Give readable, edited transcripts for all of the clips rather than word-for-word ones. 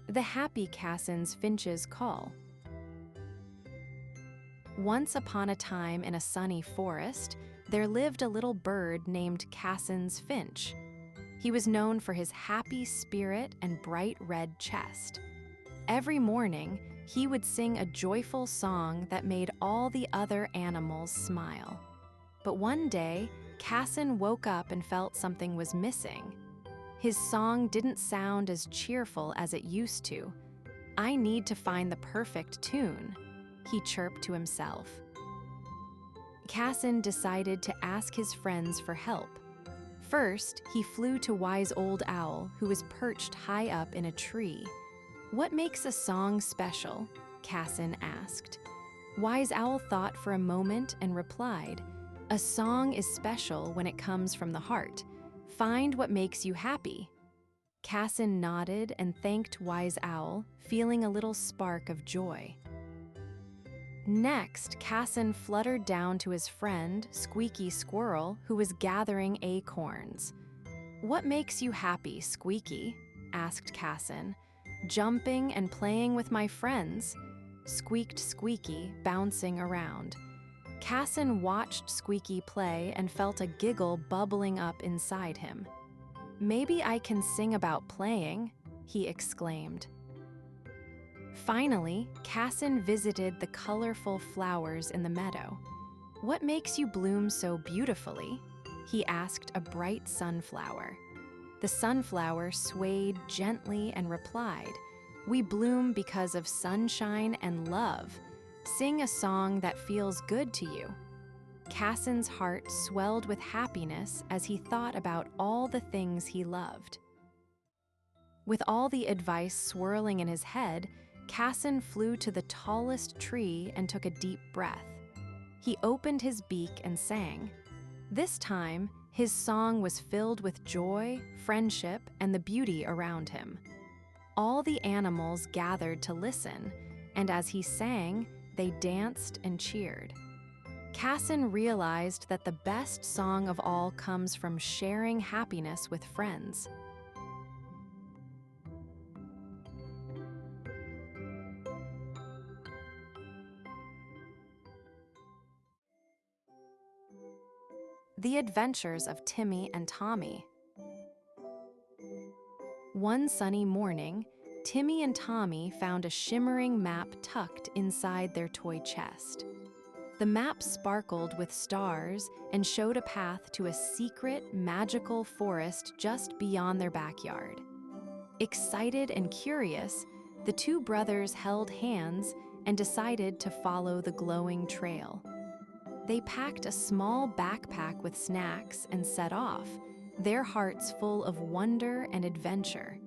The happy Cassin's Finch's call. Once upon a time in a sunny forest, there lived a little bird named Cassin's Finch. He was known for his happy spirit and bright red chest. Every morning, he would sing a joyful song that made all the other animals smile. But one day, Cassin woke up and felt something was missing. His song didn't sound as cheerful as it used to. "I need to find the perfect tune," he chirped to himself. Cassin decided to ask his friends for help. First, he flew to Wise Old Owl, who was perched high up in a tree. "What makes a song special?" Cassin asked. Wise Owl thought for a moment and replied, "A song is special when it comes from the heart. Find what makes you happy." Cassin nodded and thanked Wise Owl, feeling a little spark of joy. Next, Cassin fluttered down to his friend, Squeaky Squirrel, who was gathering acorns. "What makes you happy, Squeaky?" asked Cassin. "Jumping and playing with my friends," squeaked Squeaky, bouncing around. Cassin watched Squeaky play and felt a giggle bubbling up inside him. "Maybe I can sing about playing," he exclaimed. Finally, Cassin visited the colorful flowers in the meadow. "What makes you bloom so beautifully?" he asked a bright sunflower. The sunflower swayed gently and replied, "We bloom because of sunshine and love. Sing a song that feels good to you." Cassin's heart swelled with happiness as he thought about all the things he loved. With all the advice swirling in his head, Cassin flew to the tallest tree and took a deep breath. He opened his beak and sang. This time, his song was filled with joy, friendship, and the beauty around him. All the animals gathered to listen, and as he sang, they danced and cheered. Cassin realized that the best song of all comes from sharing happiness with friends. The Adventures of Timmy and Tommy. One sunny morning, Timmy and Tommy found a shimmering map tucked inside their toy chest. The map sparkled with stars and showed a path to a secret, magical forest just beyond their backyard. Excited and curious, the two brothers held hands and decided to follow the glowing trail. They packed a small backpack with snacks and set off, their hearts full of wonder and adventure.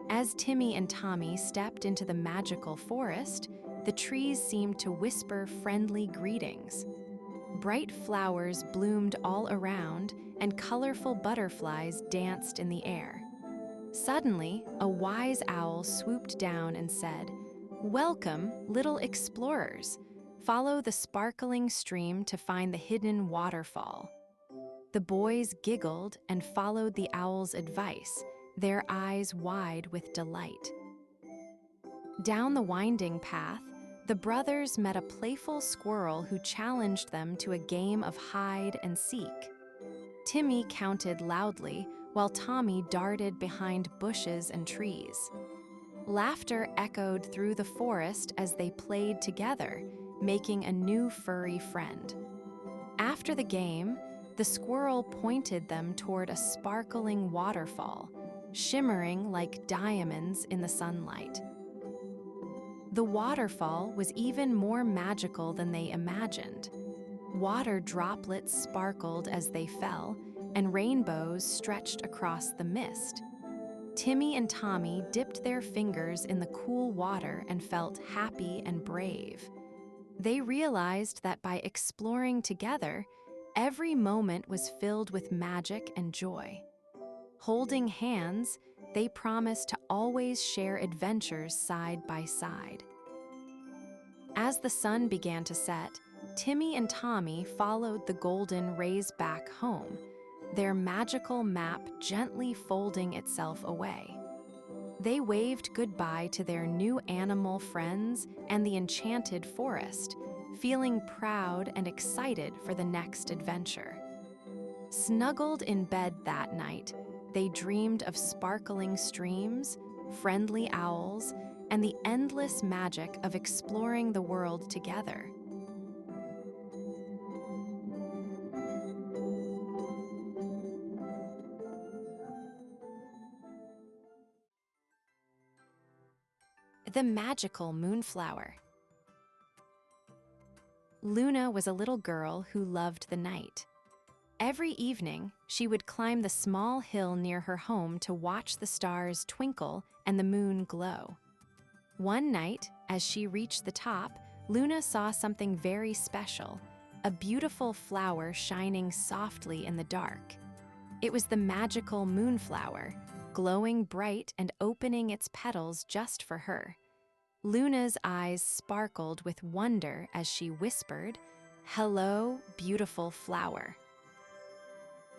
As Timmy and Tommy stepped into the magical forest, the trees seemed to whisper friendly greetings. Bright flowers bloomed all around, and colorful butterflies danced in the air. Suddenly, a wise owl swooped down and said, "Welcome, little explorers. Follow the sparkling stream to find the hidden waterfall." The boys giggled and followed the owl's advice, their eyes wide with delight. Down the winding path, the brothers met a playful squirrel who challenged them to a game of hide and seek. Timmy counted loudly, while Tommy darted behind bushes and trees. Laughter echoed through the forest as they played together, making a new furry friend. After the game, the squirrel pointed them toward a sparkling waterfall, shimmering like diamonds in the sunlight. The waterfall was even more magical than they imagined. Water droplets sparkled as they fell, and rainbows stretched across the mist. Timmy and Tommy dipped their fingers in the cool water and felt happy and brave. They realized that by exploring together, every moment was filled with magic and joy. Holding hands, they promised to always share adventures side by side. As the sun began to set, Timmy and Tommy followed the golden rays back home, their magical map gently folding itself away. They waved goodbye to their new animal friends and the enchanted forest, feeling proud and excited for the next adventure. Snuggled in bed that night, they dreamed of sparkling streams, friendly owls, and the endless magic of exploring the world together. The Magical Moonflower. Luna was a little girl who loved the night. Every evening, she would climb the small hill near her home to watch the stars twinkle and the moon glow. One night, as she reached the top, Luna saw something very special, a beautiful flower shining softly in the dark. It was the Magical Moonflower, glowing bright and opening its petals just for her. Luna's eyes sparkled with wonder as she whispered, "Hello, beautiful flower."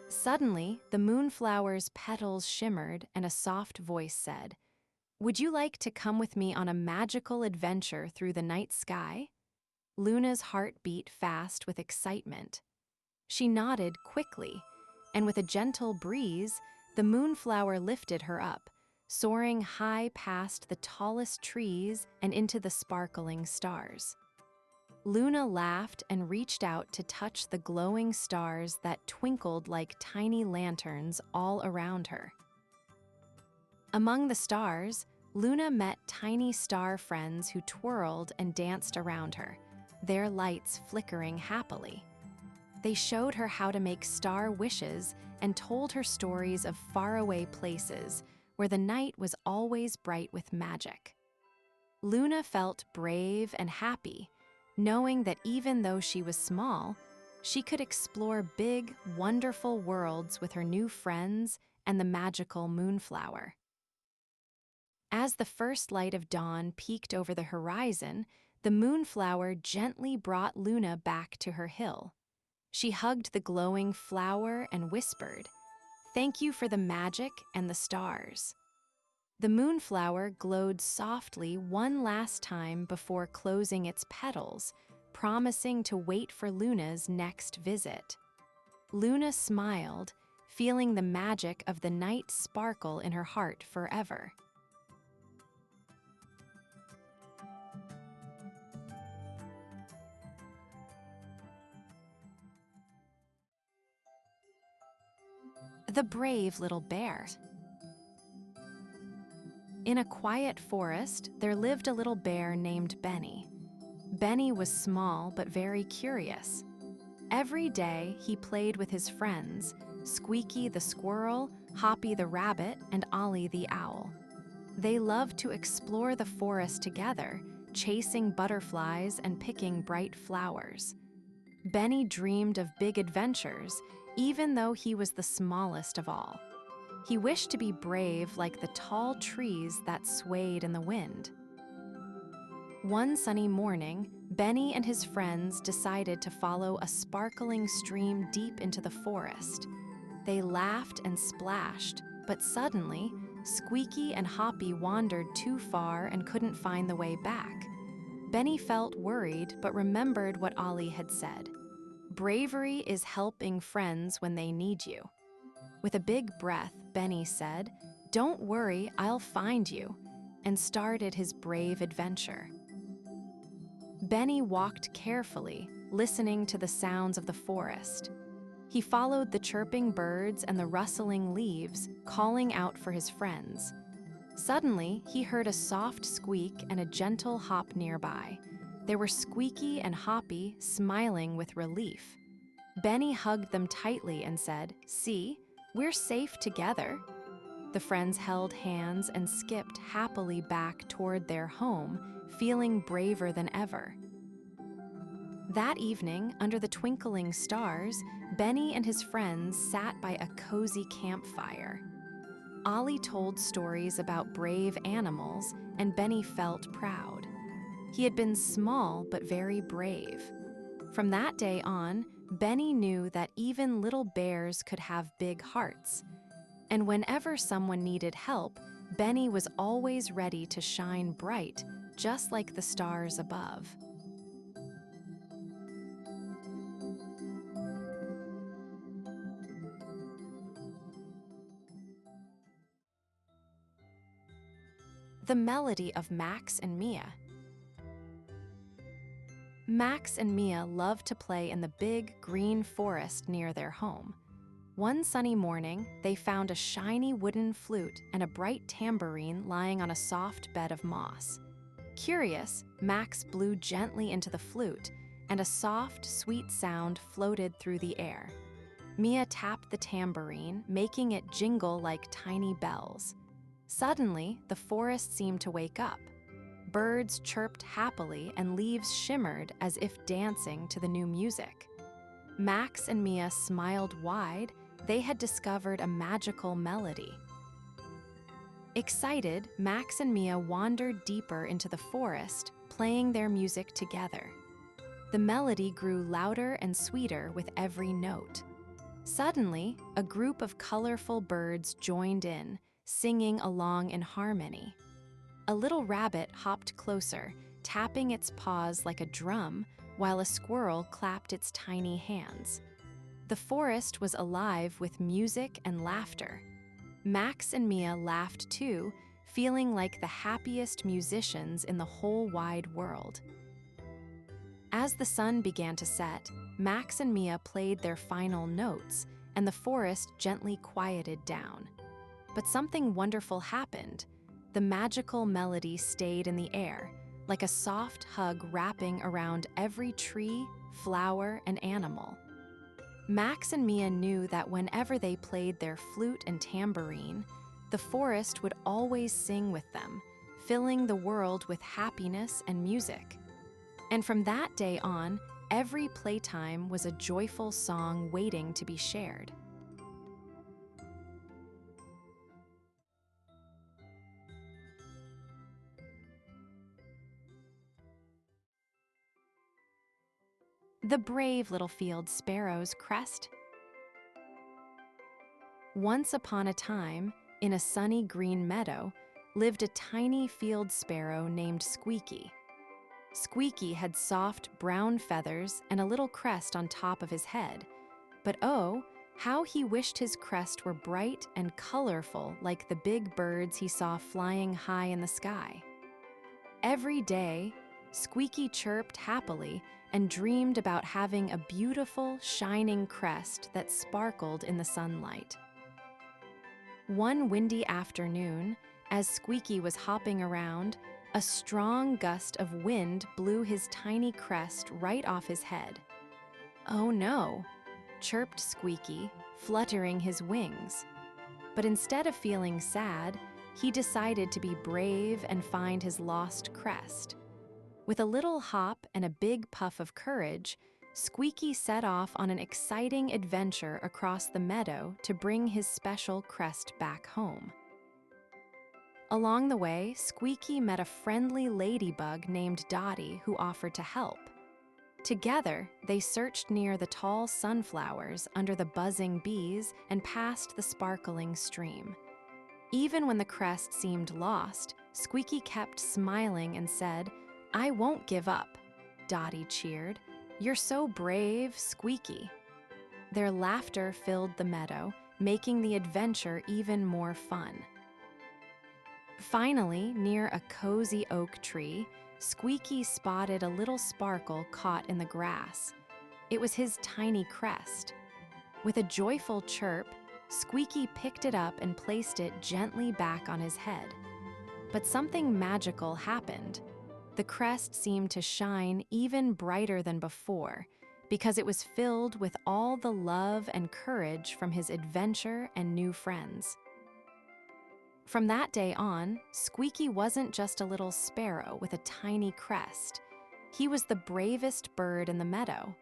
Suddenly, the moonflower's petals shimmered and a soft voice said, "Would you like to come with me on a magical adventure through the night sky?" Luna's heart beat fast with excitement. She nodded quickly, and with a gentle breeze, the moonflower lifted her up, soaring high past the tallest trees and into the sparkling stars. Luna laughed and reached out to touch the glowing stars that twinkled like tiny lanterns all around her. Among the stars, Luna met tiny star friends who twirled and danced around her, their lights flickering happily. They showed her how to make star wishes and told her stories of faraway places where the night was always bright with magic. Luna felt brave and happy, knowing that even though she was small, she could explore big, wonderful worlds with her new friends and the Magical Moonflower. As the first light of dawn peeked over the horizon, the Moonflower gently brought Luna back to her hill. She hugged the glowing flower and whispered, "Thank you for the magic and the stars." The moonflower glowed softly one last time before closing its petals, promising to wait for Luna's next visit. Luna smiled, feeling the magic of the night sparkle in her heart forever. The Brave Little Bear. In a quiet forest, there lived a little bear named Benny. Benny was small but very curious. Every day, he played with his friends, Squeaky the squirrel, Hoppy the rabbit, and Ollie the owl. They loved to explore the forest together, chasing butterflies and picking bright flowers. Benny dreamed of big adventures, even though he was the smallest of all. He wished to be brave like the tall trees that swayed in the wind. One sunny morning, Benny and his friends decided to follow a sparkling stream deep into the forest. They laughed and splashed, but suddenly, Squeaky and Hoppy wandered too far and couldn't find the way back. Benny felt worried but remembered what Ollie had said. "Bravery is helping friends when they need you." With a big breath, Benny said, "Don't worry, I'll find you," and started his brave adventure. Benny walked carefully, listening to the sounds of the forest. He followed the chirping birds and the rustling leaves, calling out for his friends. Suddenly, he heard a soft squeak and a gentle hop nearby. There were Squeaky and Hoppy, smiling with relief. Benny hugged them tightly and said, "See, we're safe together." The friends held hands and skipped happily back toward their home, feeling braver than ever. That evening, under the twinkling stars, Benny and his friends sat by a cozy campfire. Ollie told stories about brave animals, and Benny felt proud. He had been small but very brave. From that day on, Benny knew that even little bears could have big hearts. And whenever someone needed help, Benny was always ready to shine bright, just like the stars above. The melody of Max and Mia. Max and Mia loved to play in the big green forest near their home. One sunny morning, they found a shiny wooden flute and a bright tambourine lying on a soft bed of moss. Curious, Max blew gently into the flute, and a soft, sweet sound floated through the air. Mia tapped the tambourine, making it jingle like tiny bells. Suddenly, the forest seemed to wake up. Birds chirped happily and leaves shimmered as if dancing to the new music. Max and Mia smiled wide. They had discovered a magical melody. Excited, Max and Mia wandered deeper into the forest, playing their music together. The melody grew louder and sweeter with every note. Suddenly, a group of colorful birds joined in, singing along in harmony. A little rabbit hopped closer, tapping its paws like a drum, while a squirrel clapped its tiny hands. The forest was alive with music and laughter. Max and Mia laughed too, feeling like the happiest musicians in the whole wide world. As the sun began to set, Max and Mia played their final notes, and the forest gently quieted down. But something wonderful happened. The magical melody stayed in the air, like a soft hug wrapping around every tree, flower, and animal. Max and Mia knew that whenever they played their flute and tambourine, the forest would always sing with them, filling the world with happiness and music. And from that day on, every playtime was a joyful song waiting to be shared. The brave little field sparrow's Crest. Once upon a time, in a sunny green meadow, lived a tiny field sparrow named Squeaky. Squeaky had soft brown feathers and a little crest on top of his head. But oh, how he wished his crest were bright and colorful like the big birds he saw flying high in the sky. Every day, Squeaky chirped happily and dreamed about having a beautiful, shining crest that sparkled in the sunlight. One windy afternoon, as Squeaky was hopping around, a strong gust of wind blew his tiny crest right off his head. "Oh no," chirped Squeaky, fluttering his wings. But instead of feeling sad, he decided to be brave and find his lost crest. With a little hop and a big puff of courage, Squeaky set off on an exciting adventure across the meadow to bring his special crest back home. Along the way, Squeaky met a friendly ladybug named Dottie who offered to help. Together, they searched near the tall sunflowers, under the buzzing bees, and past the sparkling stream. Even when the crest seemed lost, Squeaky kept smiling and said, "I won't give up." Dottie cheered. "You're so brave, Squeaky." Their laughter filled the meadow, making the adventure even more fun. Finally, near a cozy oak tree, Squeaky spotted a little sparkle caught in the grass. It was his tiny crest. With a joyful chirp, Squeaky picked it up and placed it gently back on his head. But something magical happened. The crest seemed to shine even brighter than before, because it was filled with all the love and courage from his adventure and new friends. From that day on, Squeaky wasn't just a little sparrow with a tiny crest. He was the bravest bird in the meadow.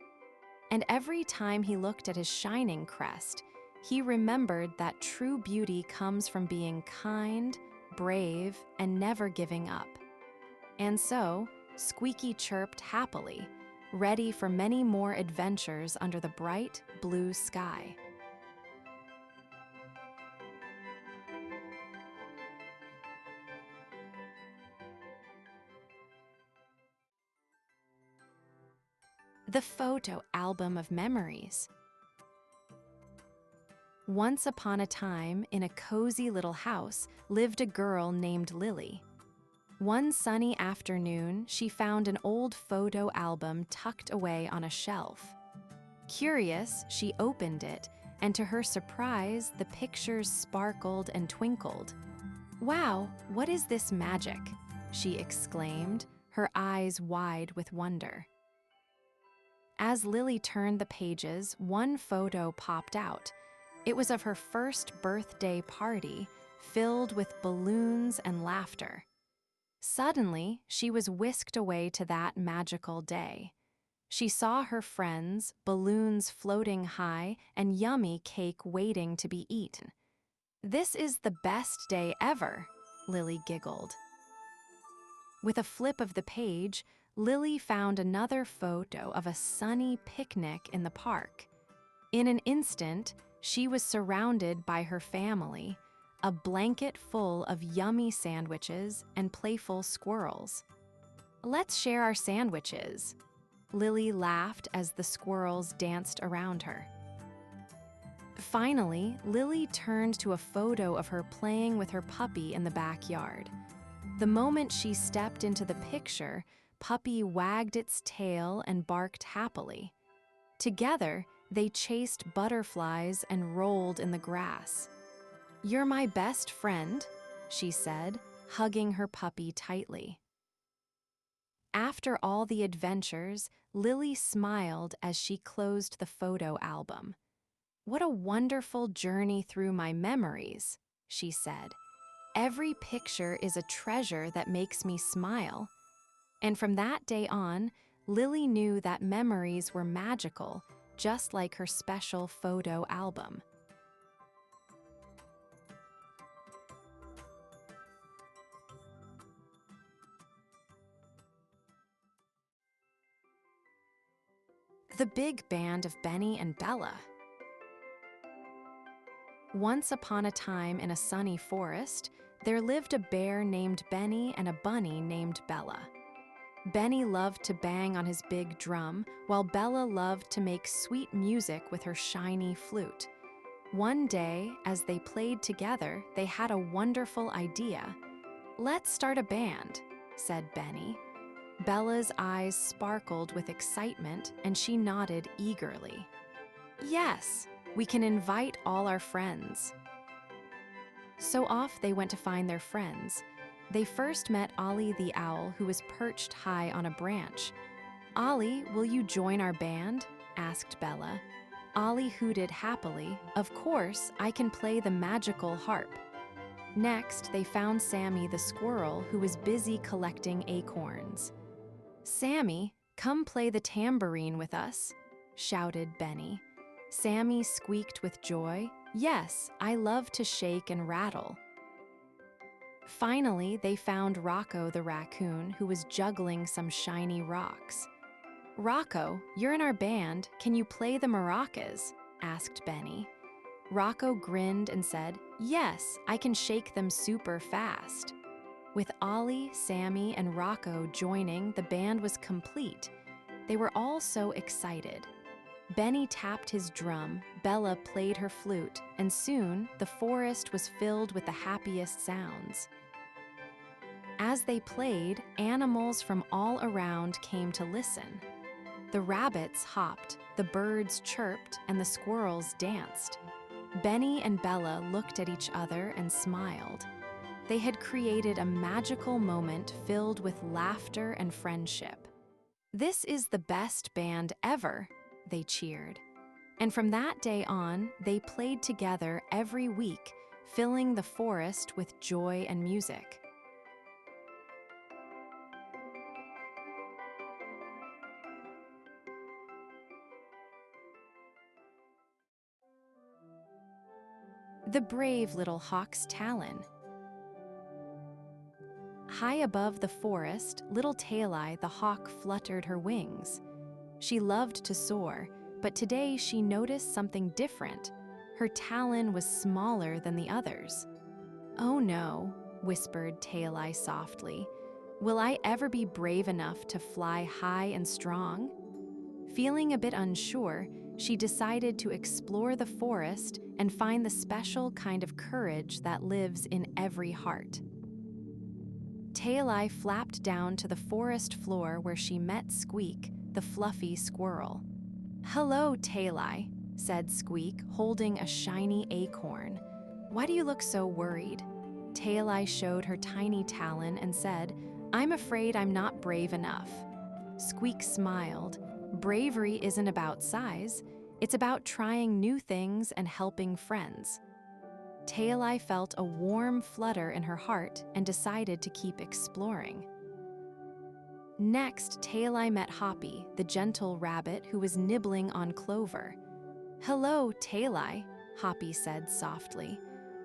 And every time he looked at his shining crest, he remembered that true beauty comes from being kind, brave, and never giving up. And so, Squeaky chirped happily, ready for many more adventures under the bright blue sky. The photo album of memories. Once upon a time, in a cozy little house, lived a girl named Lily. One sunny afternoon, she found an old photo album tucked away on a shelf. Curious, she opened it, and to her surprise, the pictures sparkled and twinkled. "Wow, what is this magic?" she exclaimed, her eyes wide with wonder. As Lily turned the pages, one photo popped out. It was of her first birthday party, filled with balloons and laughter. Suddenly, she was whisked away to that magical day. She saw her friends, balloons floating high, and yummy cake waiting to be eaten. "This is the best day ever," Lily giggled. With a flip of the page, Lily found another photo of a sunny picnic in the park. In an instant, she was surrounded by her family, a blanket full of yummy sandwiches and playful squirrels. "Let's share our sandwiches," Lily laughed as the squirrels danced around her. Finally, Lily turned to a photo of her playing with her puppy in the backyard. The moment she stepped into the picture, Puppy wagged its tail and barked happily. Together, they chased butterflies and rolled in the grass. "You're my best friend," she said, hugging her puppy tightly. After all the adventures, Lily smiled as she closed the photo album. "What a wonderful journey through my memories," she said. "Every picture is a treasure that makes me smile." And from that day on, Lily knew that memories were magical, just like her special photo album. The Big Band of Benny and Bella. Once upon a time in a sunny forest, there lived a bear named Benny and a bunny named Bella. Benny loved to bang on his big drum, while Bella loved to make sweet music with her shiny flute. One day, as they played together, they had a wonderful idea. "Let's start a band," said Benny. Bella's eyes sparkled with excitement, and she nodded eagerly. "Yes, we can invite all our friends." So off they went to find their friends. They first met Ollie the owl, who was perched high on a branch. "Ollie, will you join our band?" asked Bella. Ollie hooted happily. "Of course, I can play the magical harp." Next, they found Sammy the squirrel, who was busy collecting acorns. "Sammy, come play the tambourine with us," shouted Benny. Sammy squeaked with joy. "Yes, I love to shake and rattle." Finally, they found Rocco the raccoon, who was juggling some shiny rocks. "Rocco, you're in our band. Can you play the maracas?" asked Benny. Rocco grinned and said, "Yes, I can shake them super fast." With Ollie, Sammy, and Rocco joining, the band was complete. They were all so excited. Benny tapped his drum, Bella played her flute, and soon the forest was filled with the happiest sounds. As they played, animals from all around came to listen. The rabbits hopped, the birds chirped, and the squirrels danced. Benny and Bella looked at each other and smiled. They had created a magical moment filled with laughter and friendship. "This is the best band ever," they cheered. And from that day on, they played together every week, filling the forest with joy and music. The brave little hawk's Talon. High above the forest, little Tail-Eye the hawk fluttered her wings. She loved to soar, but today she noticed something different. Her talon was smaller than the others. "Oh no," whispered Tail-Eye softly. "Will I ever be brave enough to fly high and strong?" Feeling a bit unsure, she decided to explore the forest and find the special kind of courage that lives in every heart. Tail-Eye flapped down to the forest floor where she met Squeak, the fluffy squirrel. "Hello, Tail-Eye," said Squeak, holding a shiny acorn. "Why do you look so worried?" Tail-Eye showed her tiny talon and said, "I'm afraid I'm not brave enough." Squeak smiled. "Bravery isn't about size. It's about trying new things and helping friends." Tail-Eye felt a warm flutter in her heart and decided to keep exploring. Next, Tail-Eye met Hoppy, the gentle rabbit who was nibbling on clover. "Hello, Tail-Eye," Hoppy said softly.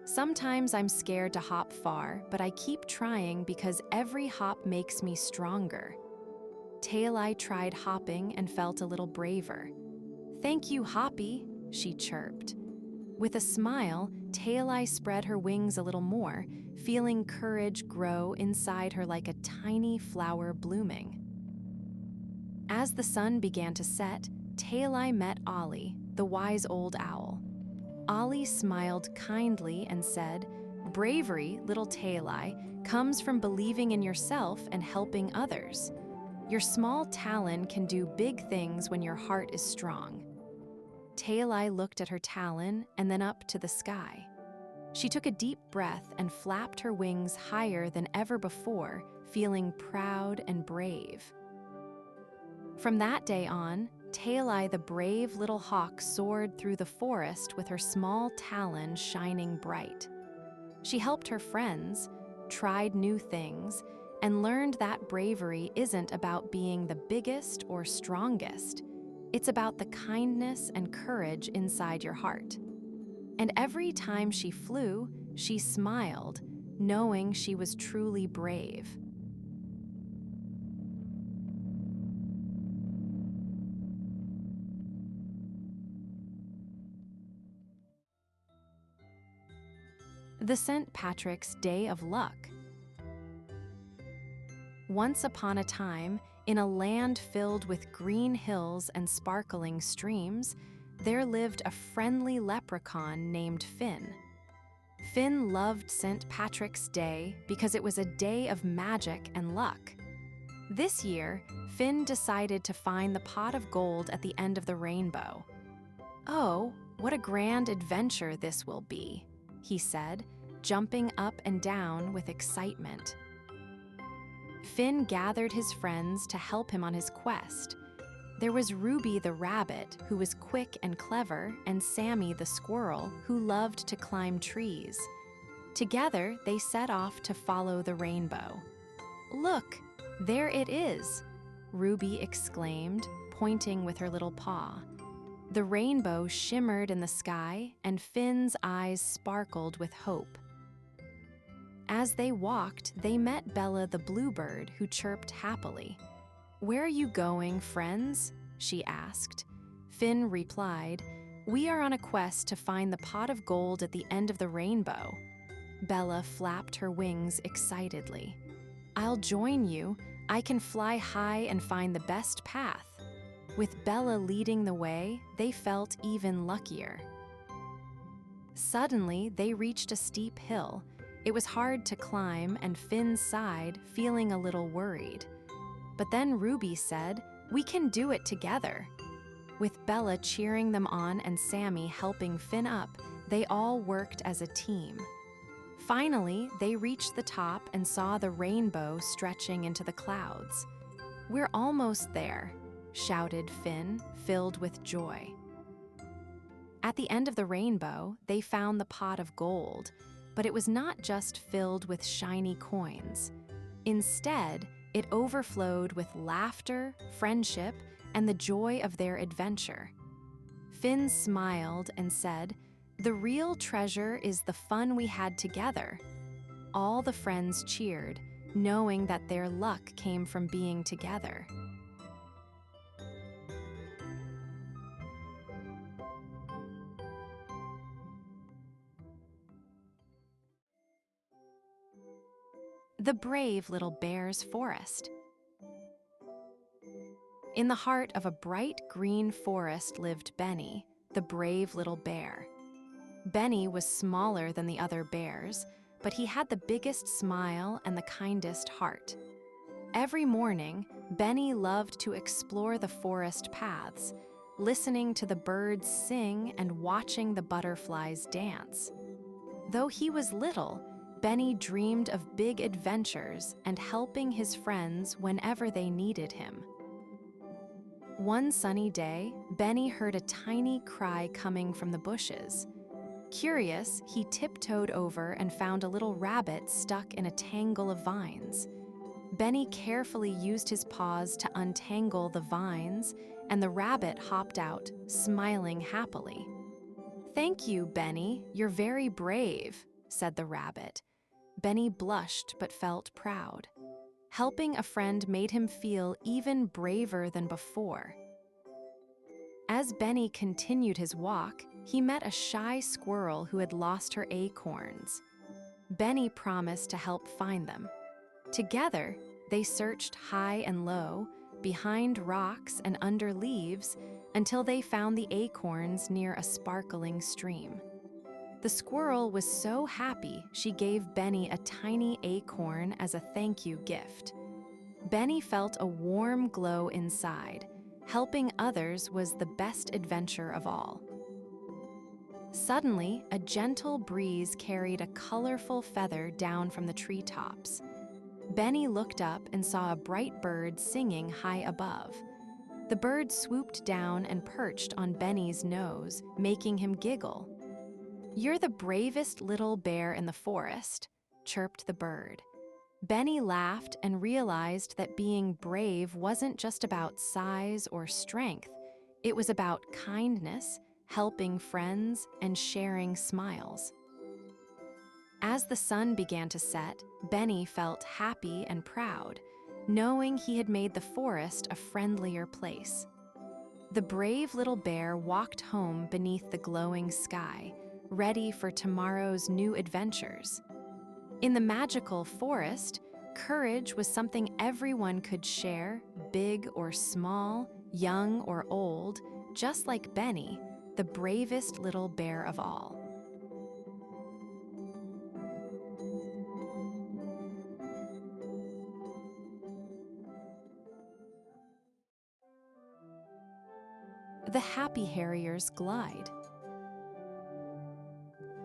"Sometimes I'm scared to hop far, but I keep trying because every hop makes me stronger." Tail-Eye tried hopping and felt a little braver. "Thank you, Hoppy," she chirped. With a smile, Tail-Eye spread her wings a little more, feeling courage grow inside her like a tiny flower blooming. As the sun began to set, Tail-Eye met Ollie, the wise old owl. Ollie smiled kindly and said, "Bravery, little Tail-Eye, comes from believing in yourself and helping others. Your small talon can do big things when your heart is strong." Tail-Eye looked at her talon and then up to the sky. She took a deep breath and flapped her wings higher than ever before, feeling proud and brave. From that day on, Tail-Eye the brave little hawk soared through the forest with her small talon shining bright. She helped her friends, tried new things, and learned that bravery isn't about being the biggest or strongest. It's about the kindness and courage inside your heart. And every time she flew, she smiled, knowing she was truly brave. The St. Patrick's Day of Luck. Once upon a time, in a land filled with green hills and sparkling streams, there lived a friendly leprechaun named Finn. Finn loved St. Patrick's Day because it was a day of magic and luck. This year, Finn decided to find the pot of gold at the end of the rainbow. "Oh, what a grand adventure this will be," he said, jumping up and down with excitement. Finn gathered his friends to help him on his quest. There was Ruby the rabbit, who was quick and clever, and Sammy the squirrel, who loved to climb trees. Together, they set off to follow the rainbow. "Look, there it is," Ruby exclaimed, pointing with her little paw. The rainbow shimmered in the sky, and Finn's eyes sparkled with hope. As they walked, they met Bella the bluebird, who chirped happily. "Where are you going, friends?" she asked. Finn replied, "We are on a quest to find the pot of gold at the end of the rainbow." Bella flapped her wings excitedly. "I'll join you. I can fly high and find the best path." With Bella leading the way, they felt even luckier. Suddenly, they reached a steep hill. It was hard to climb, and Finn sighed, feeling a little worried. But then Ruby said, "We can do it together." With Bella cheering them on and Sammy helping Finn up, they all worked as a team. Finally, they reached the top and saw the rainbow stretching into the clouds. "We're almost there," shouted Finn, filled with joy. At the end of the rainbow, they found the pot of gold, but it was not just filled with shiny coins. Instead, it overflowed with laughter, friendship, and the joy of their adventure. Finn smiled and said, "The real treasure is the fun we had together." All the friends cheered, knowing that their luck came from being together. The Brave Little Bear's Forest. In the heart of a bright green forest lived Benny, the brave little bear. Benny was smaller than the other bears, but he had the biggest smile and the kindest heart. Every morning, Benny loved to explore the forest paths, listening to the birds sing and watching the butterflies dance. Though he was little, Benny dreamed of big adventures and helping his friends whenever they needed him. One sunny day, Benny heard a tiny cry coming from the bushes. Curious, he tiptoed over and found a little rabbit stuck in a tangle of vines. Benny carefully used his paws to untangle the vines, and the rabbit hopped out, smiling happily. "Thank you, Benny. You're very brave," said the rabbit. Benny blushed but felt proud. Helping a friend made him feel even braver than before. As Benny continued his walk, he met a shy squirrel who had lost her acorns. Benny promised to help find them. Together, they searched high and low, behind rocks and under leaves, until they found the acorns near a sparkling stream. The squirrel was so happy she gave Benny a tiny acorn as a thank you gift. Benny felt a warm glow inside. Helping others was the best adventure of all. Suddenly, a gentle breeze carried a colorful feather down from the treetops. Benny looked up and saw a bright bird singing high above. The bird swooped down and perched on Benny's nose, making him giggle. "You're the bravest little bear in the forest," chirped the bird. Benny laughed and realized that being brave wasn't just about size or strength. It was about kindness, helping friends, and sharing smiles. As the sun began to set, Benny felt happy and proud, knowing he had made the forest a friendlier place. The brave little bear walked home beneath the glowing sky, ready for tomorrow's new adventures. In the magical forest, courage was something everyone could share, big or small, young or old, just like Benny, the bravest little bear of all. The Happy Harrier's Glide.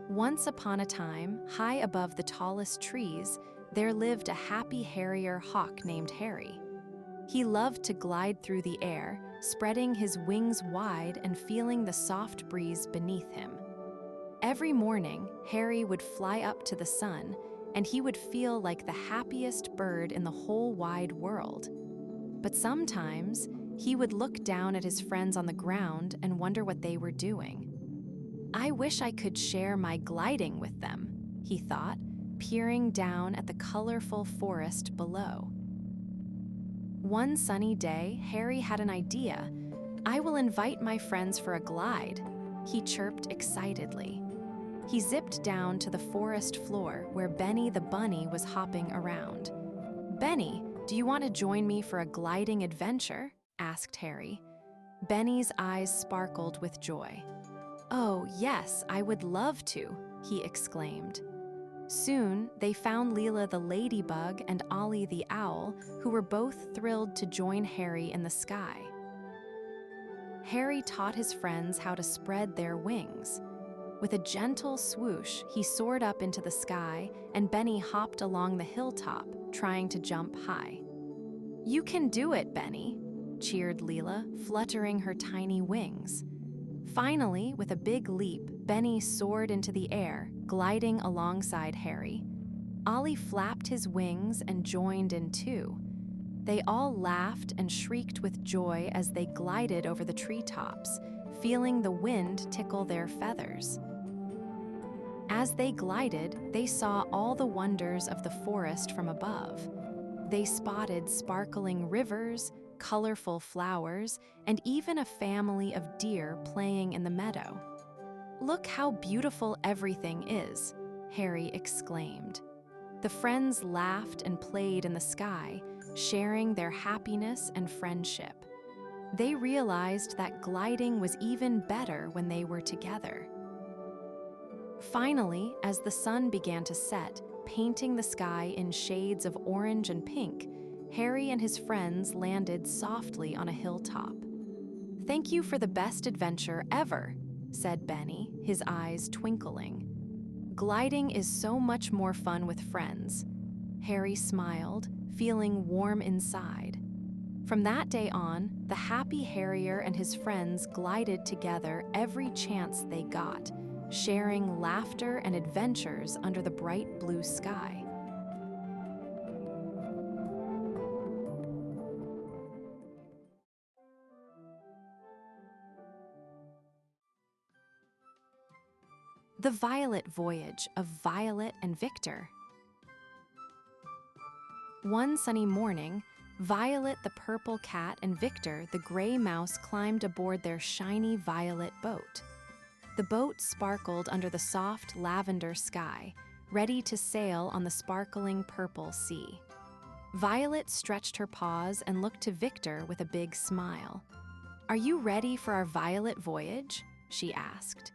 Once upon a time, high above the tallest trees, there lived a happy harrier hawk named Harry. He loved to glide through the air, spreading his wings wide and feeling the soft breeze beneath him. Every morning, Harry would fly up to the sun, and he would feel like the happiest bird in the whole wide world. But sometimes, he would look down at his friends on the ground and wonder what they were doing. "I wish I could share my gliding with them," he thought, peering down at the colorful forest below. One sunny day, Harry had an idea. "I will invite my friends for a glide," he chirped excitedly. He zipped down to the forest floor where Benny the bunny was hopping around. "Benny, do you want to join me for a gliding adventure?" asked Harry. Benny's eyes sparkled with joy. "Oh, yes, I would love to," he exclaimed. Soon, they found Leela the ladybug and Ollie the owl, who were both thrilled to join Harry in the sky. Harry taught his friends how to spread their wings. With a gentle swoosh, he soared up into the sky, and Benny hopped along the hilltop, trying to jump high. "You can do it, Benny," cheered Leela, fluttering her tiny wings. Finally, with a big leap, Benny soared into the air, gliding alongside Harry. Ollie flapped his wings and joined in too. They all laughed and shrieked with joy as they glided over the treetops, feeling the wind tickle their feathers. As they glided, they saw all the wonders of the forest from above. They spotted sparkling rivers, colorful flowers, and even a family of deer playing in the meadow. "Look how beautiful everything is," Harry exclaimed. The friends laughed and played in the sky, sharing their happiness and friendship. they realized that gliding was even better when they were together. Finally, as the sun began to set, painting the sky in shades of orange and pink, Harry and his friends landed softly on a hilltop. "Thank you for the best adventure ever," said Benny, his eyes twinkling. "Gliding is so much more fun with friends." Harry smiled, feeling warm inside. From that day on, the happy Harrier and his friends glided together every chance they got, sharing laughter and adventures under the bright blue sky. The Violet Voyage of Violet and Victor. One sunny morning, Violet the purple cat and Victor the gray mouse climbed aboard their shiny violet boat. The boat sparkled under the soft lavender sky, ready to sail on the sparkling purple sea. Violet stretched her paws and looked to Victor with a big smile. "Are you ready for our violet voyage?" she asked.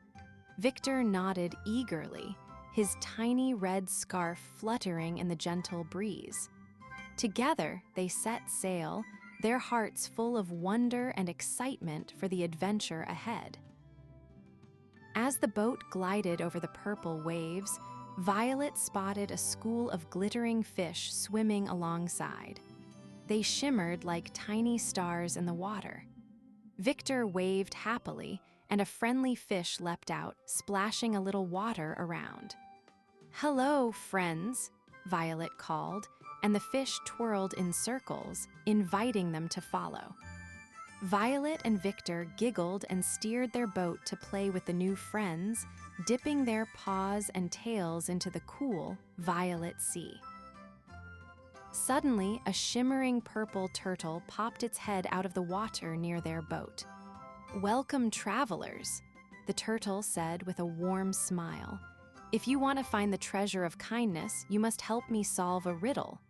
Victor nodded eagerly, his tiny red scarf fluttering in the gentle breeze. Together, they set sail, their hearts full of wonder and excitement for the adventure ahead. As the boat glided over the purple waves, Violet spotted a school of glittering fish swimming alongside. They shimmered like tiny stars in the water. Victor waved happily, and a friendly fish leapt out, splashing a little water around. "Hello, friends," Violet called, and the fish twirled in circles, inviting them to follow. Violet and Victor giggled and steered their boat to play with the new friends, dipping their paws and tails into the cool, violet sea. Suddenly, a shimmering purple turtle popped its head out of the water near their boat. "Welcome, travelers," the turtle said with a warm smile. "If you want to find the treasure of kindness, you must help me solve a riddle."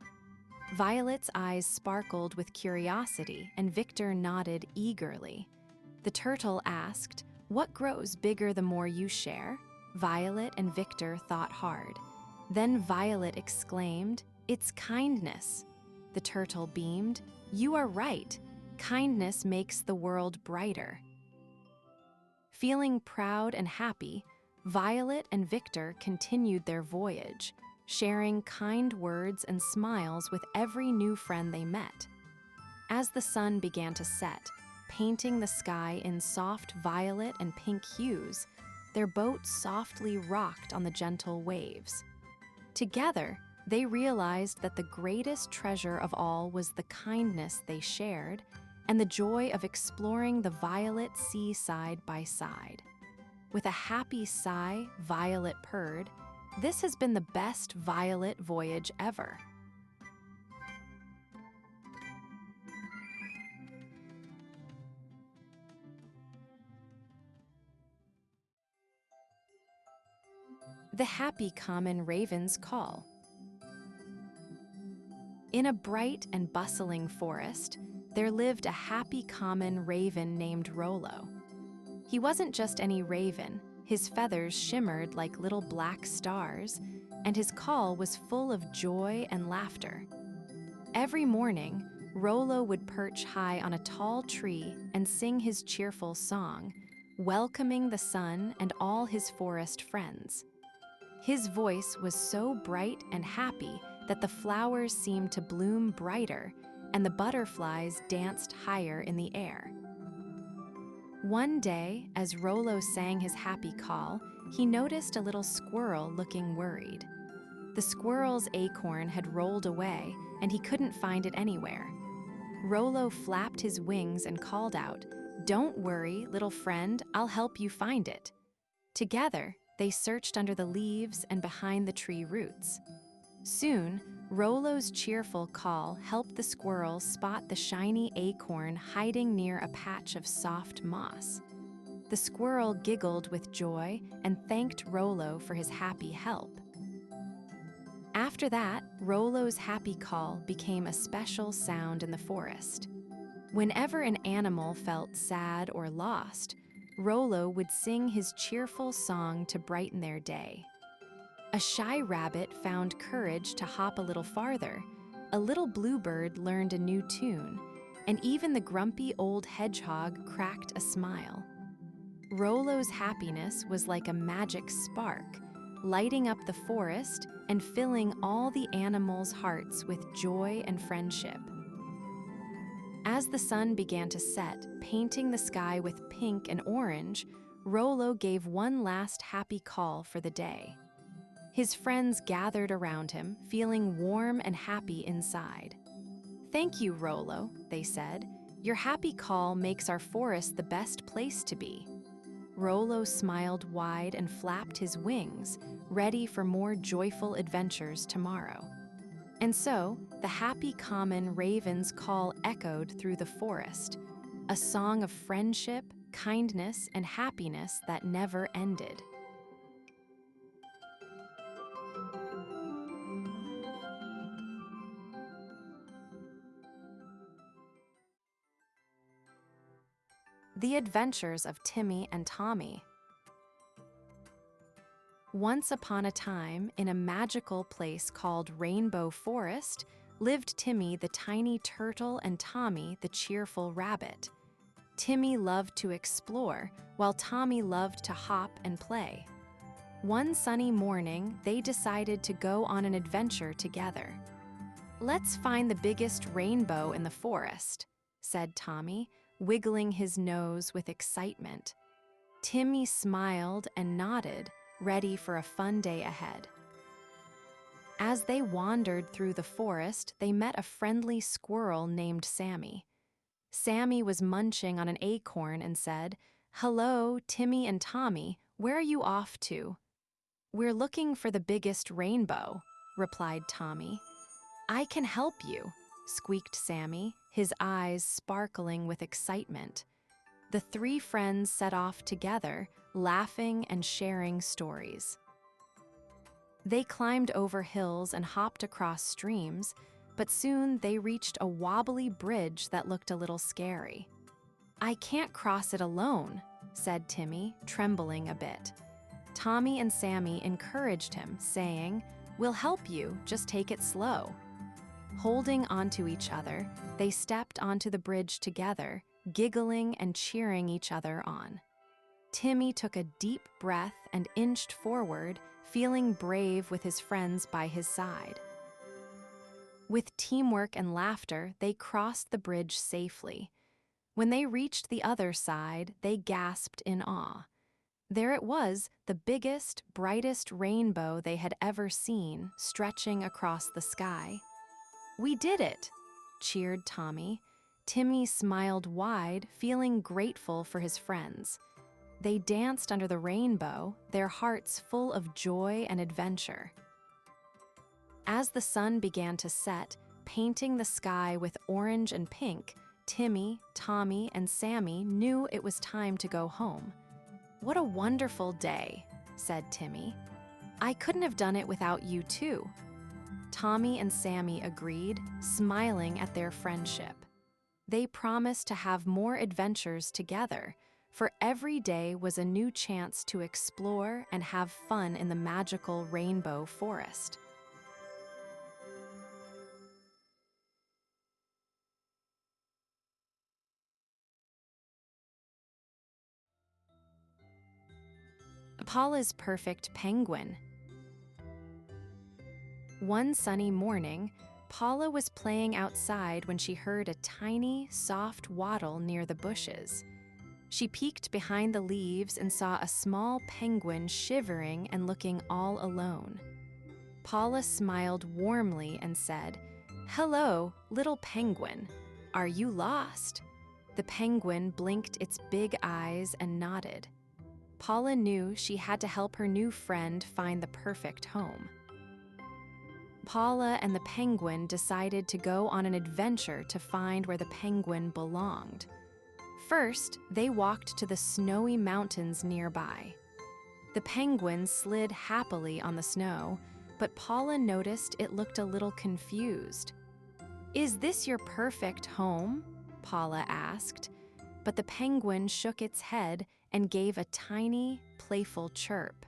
Violet's eyes sparkled with curiosity, and Victor nodded eagerly. The turtle asked, "What grows bigger the more you share?" Violet and Victor thought hard. Then Violet exclaimed, "It's kindness." The turtle beamed, "You are right. Kindness makes the world brighter." Feeling proud and happy, Violet and Victor continued their voyage, sharing kind words and smiles with every new friend they met. As the sun began to set, painting the sky in soft violet and pink hues, their boat softly rocked on the gentle waves. Together, they realized that the greatest treasure of all was the kindness they shared and the joy of exploring the violet sea side by side. With a happy sigh, Violet purred, "This has been the best violet voyage ever." The Happy Common Raven's Call. In a bright and bustling forest, there lived a happy common raven named Rollo. He wasn't just any raven. His feathers shimmered like little black stars, and his call was full of joy and laughter. Every morning, Rollo would perch high on a tall tree and sing his cheerful song, welcoming the sun and all his forest friends. His voice was so bright and happy that the flowers seemed to bloom brighter, and the butterflies danced higher in the air. One day, as Rollo sang his happy call, he noticed a little squirrel looking worried. The squirrel's acorn had rolled away, and he couldn't find it anywhere. Rollo flapped his wings and called out, "Don't worry, little friend, I'll help you find it." Together, they searched under the leaves and behind the tree roots. Soon, Rollo's cheerful call helped the squirrel spot the shiny acorn hiding near a patch of soft moss. The squirrel giggled with joy and thanked Rollo for his happy help. After that, Rollo's happy call became a special sound in the forest. Whenever an animal felt sad or lost, Rollo would sing his cheerful song to brighten their day. A shy rabbit found courage to hop a little farther, a little bluebird learned a new tune, and even the grumpy old hedgehog cracked a smile. Rollo's happiness was like a magic spark, lighting up the forest and filling all the animals' hearts with joy and friendship. As the sun began to set, painting the sky with pink and orange, Rollo gave one last happy call for the day. His friends gathered around him, feeling warm and happy inside. "Thank you, Rollo," they said. "Your happy call makes our forest the best place to be." Rollo smiled wide and flapped his wings, ready for more joyful adventures tomorrow. And so, the happy common raven's call echoed through the forest, a song of friendship, kindness, and happiness that never ended. The Adventures of Timmy and Tommy. Once upon a time, in a magical place called Rainbow Forest, lived Timmy the tiny turtle and Tommy the cheerful rabbit. Timmy loved to explore, while Tommy loved to hop and play. One sunny morning, they decided to go on an adventure together. "Let's find the biggest rainbow in the forest," said Tommy, wiggling his nose with excitement. Timmy smiled and nodded, ready for a fun day ahead. As they wandered through the forest, they met a friendly squirrel named Sammy. Sammy was munching on an acorn and said, "Hello, Timmy and Tommy, where are you off to?" "We're looking for the biggest rainbow," replied Tommy. "I can help you," squeaked Sammy, his eyes sparkling with excitement. The three friends set off together, laughing and sharing stories. They climbed over hills and hopped across streams, but soon they reached a wobbly bridge that looked a little scary. "I can't cross it alone," said Timmy, trembling a bit. Tommy and Sammy encouraged him, saying, "We'll help you, just take it slow." Holding onto each other, they stepped onto the bridge together, giggling and cheering each other on. Timmy took a deep breath and inched forward, feeling brave with his friends by his side. With teamwork and laughter, they crossed the bridge safely. When they reached the other side, they gasped in awe. There it was, the biggest, brightest rainbow they had ever seen, stretching across the sky. "We did it!" cheered Tommy. Timmy smiled wide, feeling grateful for his friends. They danced under the rainbow, their hearts full of joy and adventure. As the sun began to set, painting the sky with orange and pink, Timmy, Tommy, and Sammy knew it was time to go home. "What a wonderful day," said Timmy. "I couldn't have done it without you too." Tommy and Sammy agreed, smiling at their friendship. They promised to have more adventures together, for every day was a new chance to explore and have fun in the magical Rainbow Forest. Paula's perfect penguin. One sunny morning, Paula was playing outside when she heard a tiny, soft waddle near the bushes. She peeked behind the leaves and saw a small penguin shivering and looking all alone. Paula smiled warmly and said, "Hello, little penguin. Are you lost?" The penguin blinked its big eyes and nodded. Paula knew she had to help her new friend find the perfect home. Paula and the penguin decided to go on an adventure to find where the penguin belonged. First, they walked to the snowy mountains nearby. The penguin slid happily on the snow, but Paula noticed it looked a little confused. "Is this your perfect home?" Paula asked, but the penguin shook its head and gave a tiny, playful chirp.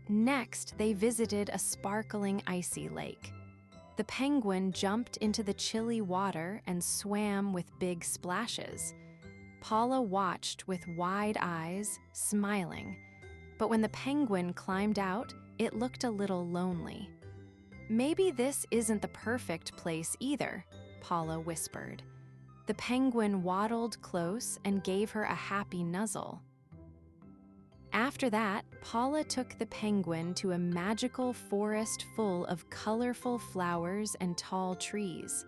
Next, they visited a sparkling icy lake. The penguin jumped into the chilly water and swam with big splashes. Paula watched with wide eyes, smiling, but when the penguin climbed out, it looked a little lonely. "Maybe this isn't the perfect place either," Paula whispered. The penguin waddled close and gave her a happy nuzzle. After that, Paula took the penguin to a magical forest full of colorful flowers and tall trees.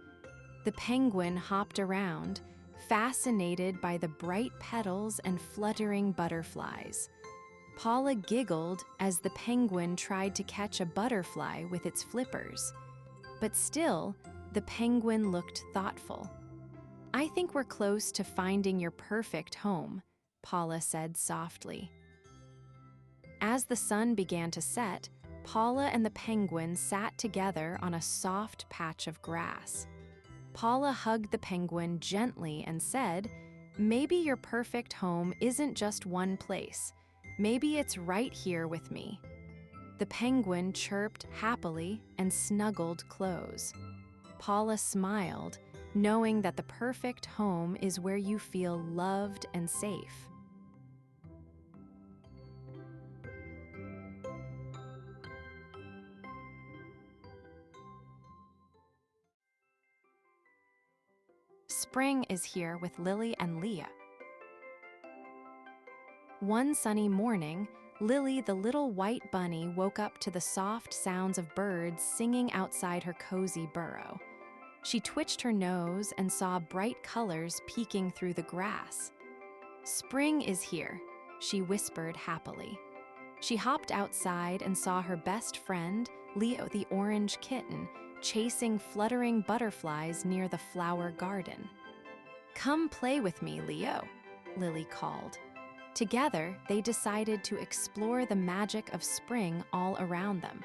The penguin hopped around, fascinated by the bright petals and fluttering butterflies. Paula giggled as the penguin tried to catch a butterfly with its flippers. But still, the penguin looked thoughtful. "I think we're close to finding your perfect home," Paula said softly. As the sun began to set, Paula and the penguin sat together on a soft patch of grass. Paula hugged the penguin gently and said, "Maybe your perfect home isn't just one place. Maybe it's right here with me." The penguin chirped happily and snuggled close. Paula smiled, knowing that the perfect home is where you feel loved and safe. Spring is here with Lily and Leah. One sunny morning, Lily, the little white bunny, woke up to the soft sounds of birds singing outside her cozy burrow. She twitched her nose and saw bright colors peeking through the grass. "Spring is here," she whispered happily. She hopped outside and saw her best friend, Leo the orange kitten, chasing fluttering butterflies near the flower garden. "Come play with me, Leo," Lily called. Together, they decided to explore the magic of spring all around them.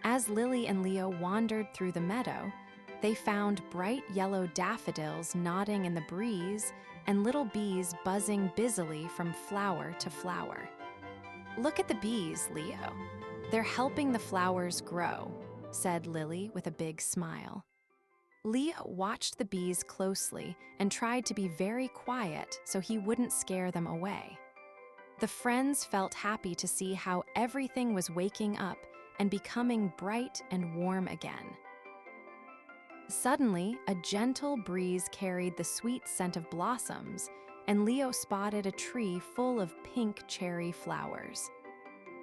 As Lily and Leo wandered through the meadow, they found bright yellow daffodils nodding in the breeze and little bees buzzing busily from flower to flower. "Look at the bees, Leo. They're helping the flowers grow," said Lily with a big smile. Leo watched the bees closely and tried to be very quiet so he wouldn't scare them away. The friends felt happy to see how everything was waking up and becoming bright and warm again. Suddenly, a gentle breeze carried the sweet scent of blossoms, and Leo spotted a tree full of pink cherry flowers.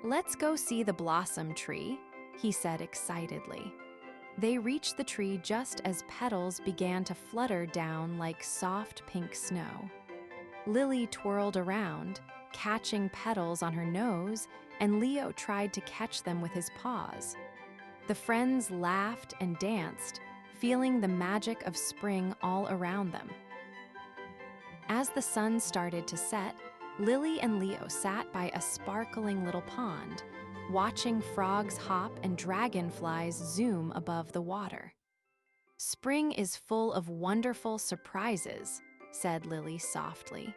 "Let's go see the blossom tree," he said excitedly. They reached the tree just as petals began to flutter down like soft pink snow. Lily twirled around, catching petals on her nose, and Leo tried to catch them with his paws. The friends laughed and danced, feeling the magic of spring all around them. As the sun started to set, Lily and Leo sat by a sparkling little pond, watching frogs hop and dragonflies zoom above the water. "Spring is full of wonderful surprises," said Lily softly.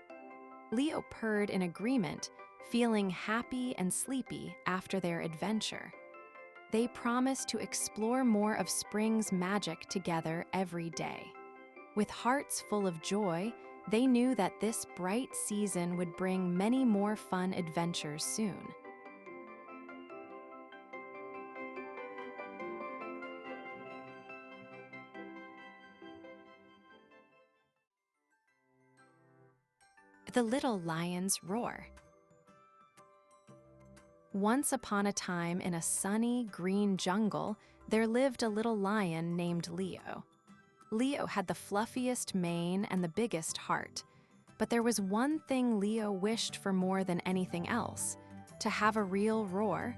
Leo purred in agreement, feeling happy and sleepy after their adventure. They promised to explore more of spring's magic together every day. With hearts full of joy, they knew that this bright season would bring many more fun adventures soon. The Little Lion's Roar. Once upon a time in a sunny, green jungle, there lived a little lion named Leo. Leo had the fluffiest mane and the biggest heart, but there was one thing Leo wished for more than anything else: to have a real roar.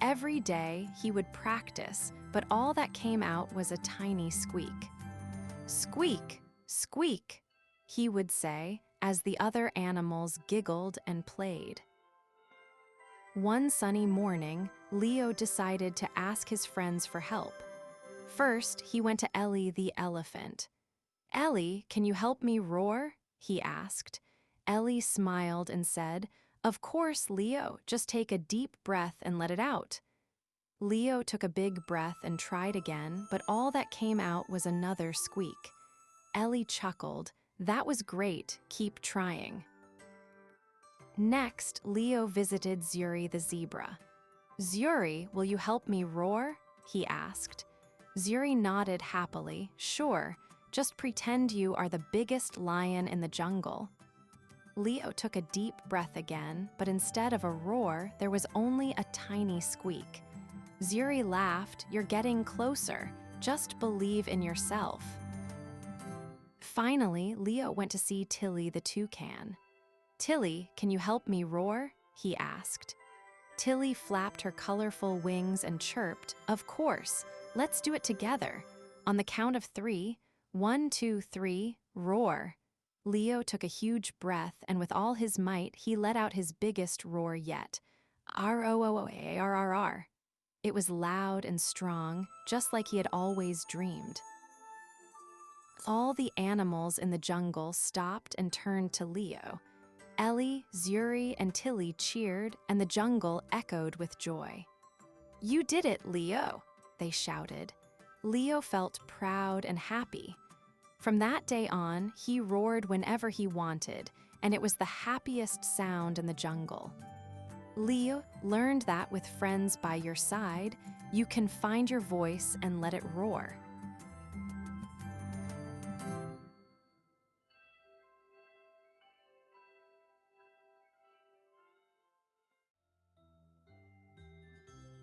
Every day, he would practice, but all that came out was a tiny squeak. "Squeak, squeak," he would say, as the other animals giggled and played. One sunny morning, Leo decided to ask his friends for help. First, he went to Ellie the elephant. "Ellie, can you help me roar?" he asked. Ellie smiled and said, "Of course, Leo, just take a deep breath and let it out." Leo took a big breath and tried again, but all that came out was another squeak. Ellie chuckled. "That was great, keep trying." Next, Leo visited Zuri the zebra. "Zuri, will you help me roar?" he asked. Zuri nodded happily. "Sure, just pretend you are the biggest lion in the jungle." Leo took a deep breath again, but instead of a roar, there was only a tiny squeak. Zuri laughed. "You're getting closer. Just believe in yourself." Finally, Leo went to see Tilly the toucan. "Tilly, can you help me roar?" he asked. Tilly flapped her colorful wings and chirped, "Of course, let's do it together. On the count of 3, 1, 2, 3, roar." Leo took a huge breath, and with all his might, he let out his biggest roar yet. R-O-O-A-R-R-R. It was loud and strong, just like he had always dreamed. All the animals in the jungle stopped and turned to Leo. Ellie, Zuri, and Tilly cheered, and the jungle echoed with joy. "You did it, Leo," they shouted. Leo felt proud and happy. From that day on, he roared whenever he wanted, and it was the happiest sound in the jungle. Leo learned that with friends by your side, you can find your voice and let it roar.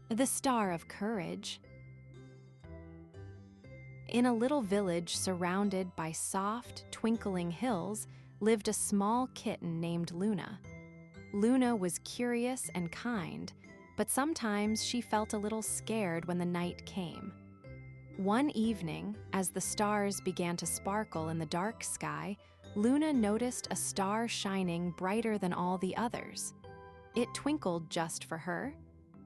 The Star of Courage. In a little village surrounded by soft, twinkling hills lived a small kitten named Luna. Luna was curious and kind, but sometimes she felt a little scared when the night came. One evening, as the stars began to sparkle in the dark sky, Luna noticed a star shining brighter than all the others. It twinkled just for her.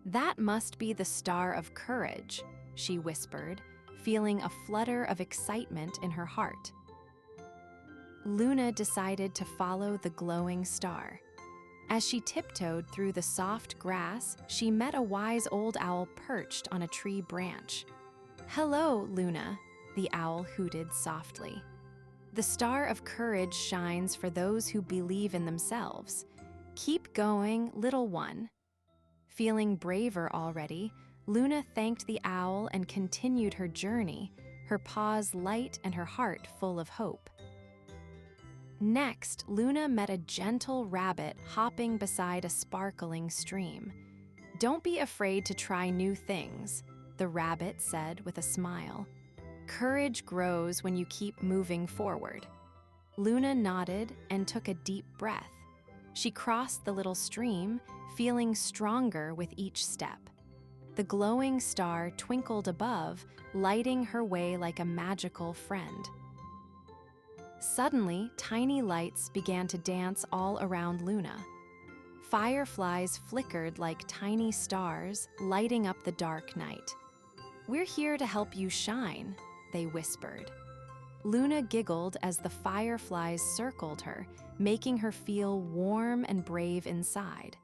"That must be the Star of Courage," she whispered, feeling a flutter of excitement in her heart. Luna decided to follow the glowing star. As she tiptoed through the soft grass, she met a wise old owl perched on a tree branch. "Hello, Luna," the owl hooted softly. "The Star of Courage shines for those who believe in themselves. Keep going, little one." Feeling braver already, Luna thanked the owl and continued her journey, her paws light and her heart full of hope. Next, Luna met a gentle rabbit hopping beside a sparkling stream. "Don't be afraid to try new things," the rabbit said with a smile. "Courage grows when you keep moving forward." Luna nodded and took a deep breath. She crossed the little stream, feeling stronger with each step. The glowing star twinkled above, lighting her way like a magical friend. Suddenly, tiny lights began to dance all around Luna. Fireflies flickered like tiny stars, lighting up the dark night. "We're here to help you shine," they whispered. Luna giggled as the fireflies circled her, making her feel warm and brave inside.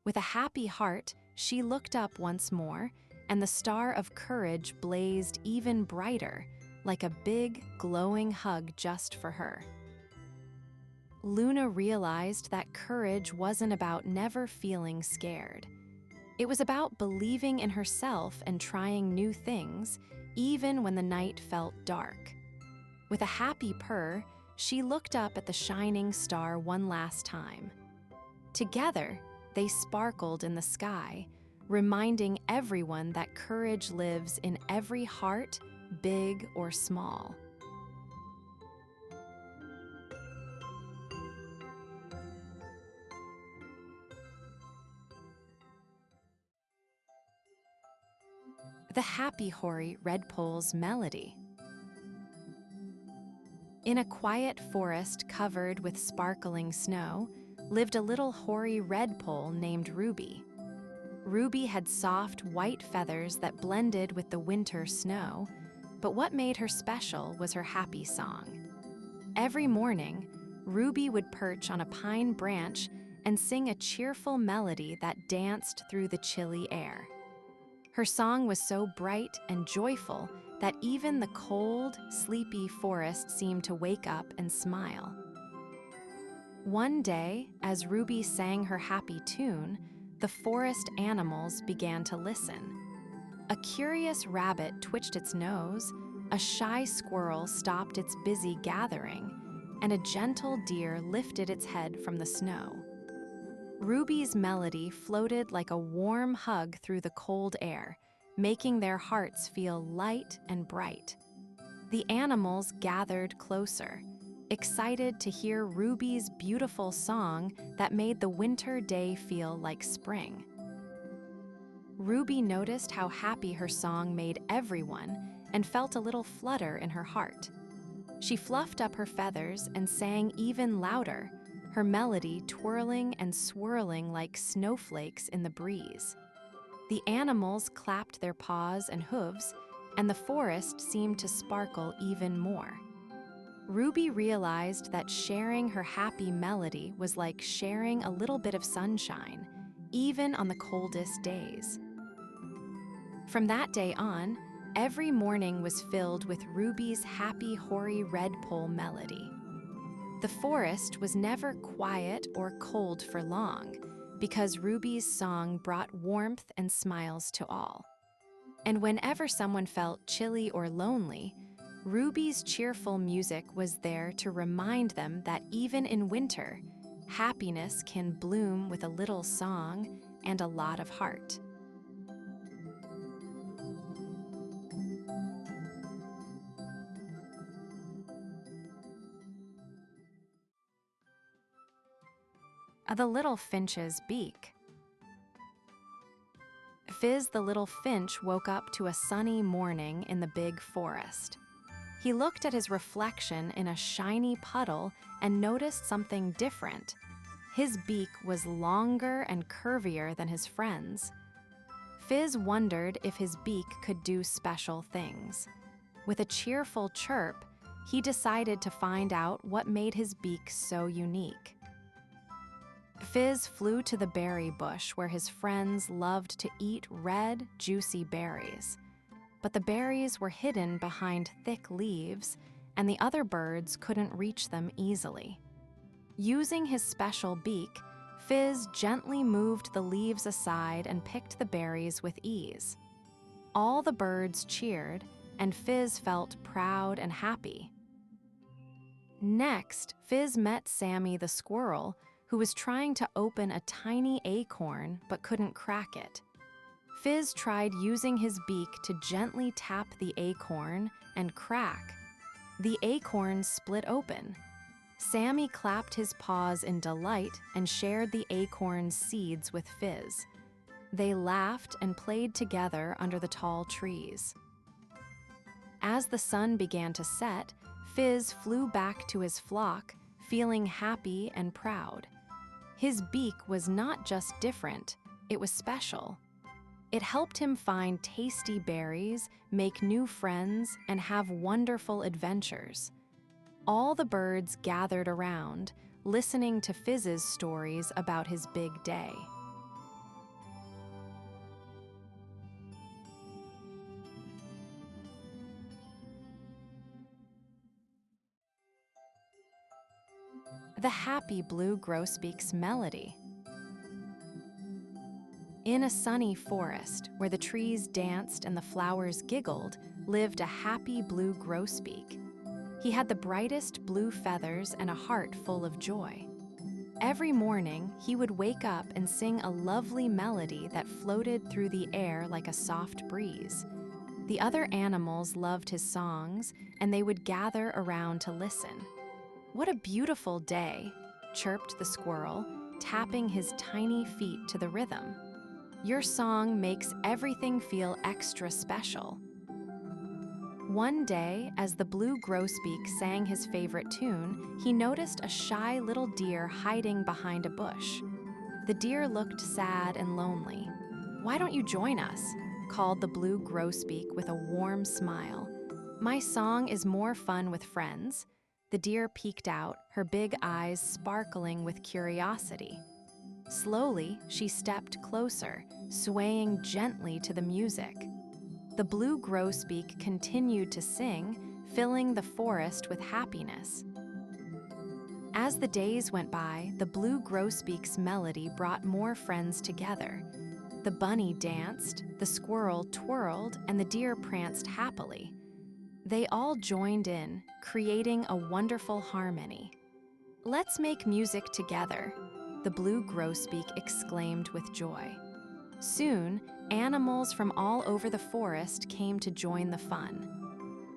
With a happy heart, she looked up once more, and the Star of Courage blazed even brighter, like a big, glowing hug just for her. Luna realized that courage wasn't about never feeling scared. It was about believing in herself and trying new things, even when the night felt dark. With a happy purr, she looked up at the shining star one last time. Together, they sparkled in the sky, reminding everyone that courage lives in every heart, big or small. The Happy Hoary Redpoll's Melody. In a quiet forest covered with sparkling snow, lived a little hoary redpoll named Ruby. Ruby had soft white feathers that blended with the winter snow. But what made her special was her happy song. Every morning, Ruby would perch on a pine branch and sing a cheerful melody that danced through the chilly air. Her song was so bright and joyful that even the cold, sleepy forest seemed to wake up and smile. One day, as Ruby sang her happy tune, the forest animals began to listen. A curious rabbit twitched its nose, a shy squirrel stopped its busy gathering, and a gentle deer lifted its head from the snow. Ruby's melody floated like a warm hug through the cold air, making their hearts feel light and bright. The animals gathered closer, excited to hear Ruby's beautiful song that made the winter day feel like spring. Ruby noticed how happy her song made everyone and felt a little flutter in her heart. She fluffed up her feathers and sang even louder, her melody twirling and swirling like snowflakes in the breeze. The animals clapped their paws and hooves, and the forest seemed to sparkle even more. Ruby realized that sharing her happy melody was like sharing a little bit of sunshine, even on the coldest days. From that day on, every morning was filled with Ruby's happy Hoary Redpoll melody. The forest was never quiet or cold for long, because Ruby's song brought warmth and smiles to all. And whenever someone felt chilly or lonely, Ruby's cheerful music was there to remind them that even in winter, happiness can bloom with a little song and a lot of heart. The little Finch's beak. Fizz the little Finch woke up to a sunny morning in the big forest. He looked at his reflection in a shiny puddle and noticed something different. His beak was longer and curvier than his friends. Fizz wondered if his beak could do special things. With a cheerful chirp, he decided to find out what made his beak so unique. Fizz flew to the berry bush where his friends loved to eat red, juicy berries. But the berries were hidden behind thick leaves, and the other birds couldn't reach them easily. Using his special beak, Fizz gently moved the leaves aside and picked the berries with ease. All the birds cheered, and Fizz felt proud and happy. Next, Fizz met Sammy the squirrel, who was trying to open a tiny acorn but couldn't crack it. Fizz tried using his beak to gently tap the acorn and crack. The acorn split open. Sammy clapped his paws in delight and shared the acorn's seeds with Fizz. They laughed and played together under the tall trees. As the sun began to set, Fizz flew back to his flock, feeling happy and proud. His beak was not just different, it was special. It helped him find tasty berries, make new friends, and have wonderful adventures. All the birds gathered around, listening to Fizz's stories about his big day. The happy blue grosbeak's melody. In a sunny forest, where the trees danced and the flowers giggled, lived a happy blue grosbeak. He had the brightest blue feathers and a heart full of joy. Every morning, he would wake up and sing a lovely melody that floated through the air like a soft breeze. The other animals loved his songs, and they would gather around to listen. "What a beautiful day," chirped the squirrel, tapping his tiny feet to the rhythm. "Your song makes everything feel extra special." One day, as the blue grosbeak sang his favorite tune, he noticed a shy little deer hiding behind a bush. The deer looked sad and lonely. "Why don't you join us?" called the blue grosbeak with a warm smile. My song is more fun with friends. The deer peeked out, her big eyes sparkling with curiosity. Slowly, she stepped closer, swaying gently to the music. The blue grosbeak continued to sing, filling the forest with happiness. As the days went by, the blue grosbeak's melody brought more friends together. The bunny danced, the squirrel twirled, and the deer pranced happily. They all joined in, creating a wonderful harmony. "Let's make music together," the blue grosbeak exclaimed with joy. Soon, animals from all over the forest came to join the fun.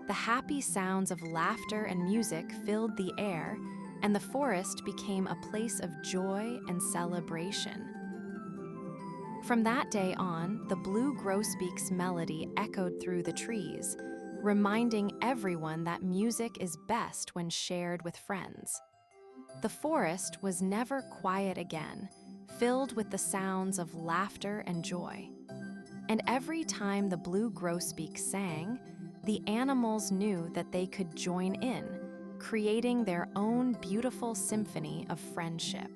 The happy sounds of laughter and music filled the air, and the forest became a place of joy and celebration. From that day on, the blue grosbeak's melody echoed through the trees, reminding everyone that music is best when shared with friends. The forest was never quiet again, filled with the sounds of laughter and joy. And every time the blue grosbeak sang, the animals knew that they could join in, creating their own beautiful symphony of friendship.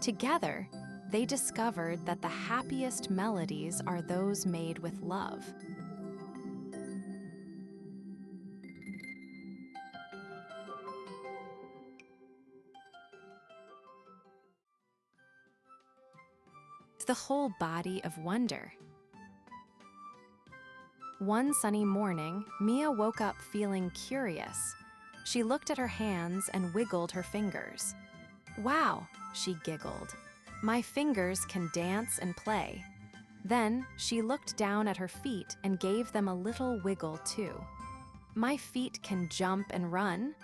Together, they discovered that the happiest melodies are those made with love. The whole body of wonder. One sunny morning, Mia woke up feeling curious. She looked at her hands and wiggled her fingers. "Wow," she giggled. "My fingers can dance and play." Then she looked down at her feet and gave them a little wiggle too. "My feet can jump and run."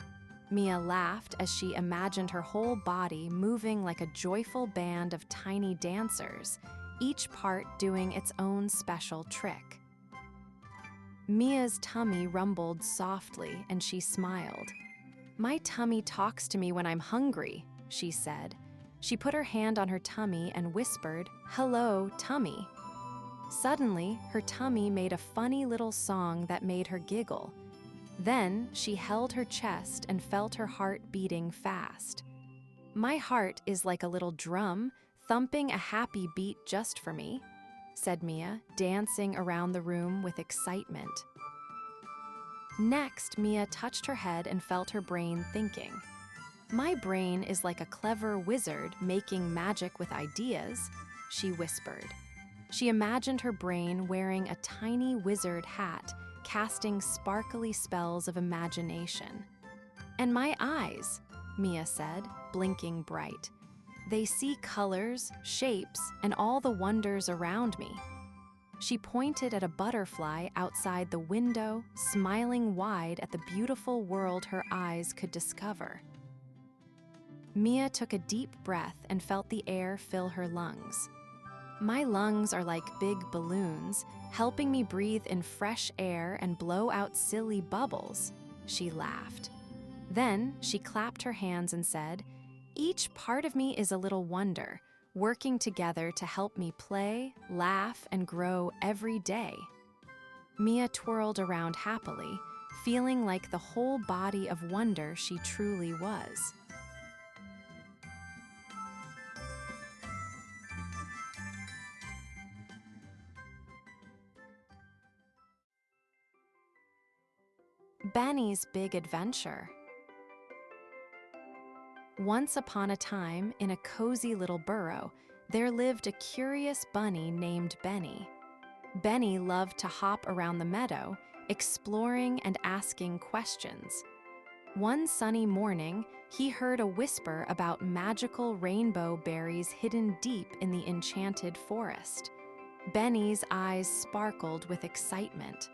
Mia laughed as she imagined her whole body moving like a joyful band of tiny dancers, each part doing its own special trick. Mia's tummy rumbled softly and she smiled. "My tummy talks to me when I'm hungry," she said. She put her hand on her tummy and whispered, "Hello, tummy." Suddenly, her tummy made a funny little song that made her giggle. Then she held her chest and felt her heart beating fast. "My heart is like a little drum, thumping a happy beat just for me," said Mia, dancing around the room with excitement. Next, Mia touched her head and felt her brain thinking. "My brain is like a clever wizard making magic with ideas," she whispered. She imagined her brain wearing a tiny wizard hat, casting sparkly spells of imagination. "And my eyes," Mia said, blinking bright. "They see colors, shapes, and all the wonders around me." She pointed at a butterfly outside the window, smiling wide at the beautiful world her eyes could discover. Mia took a deep breath and felt the air fill her lungs. "My lungs are like big balloons, helping me breathe in fresh air and blow out silly bubbles," she laughed. Then she clapped her hands and said, "Each part of me is a little wonder, working together to help me play, laugh, and grow every day." Mia twirled around happily, feeling like the whole body of wonder she truly was. Benny's Big Adventure. Once upon a time, in a cozy little burrow, there lived a curious bunny named Benny. Benny loved to hop around the meadow, exploring and asking questions. One sunny morning, he heard a whisper about magical rainbow berries hidden deep in the enchanted forest. Benny's eyes sparkled with excitement.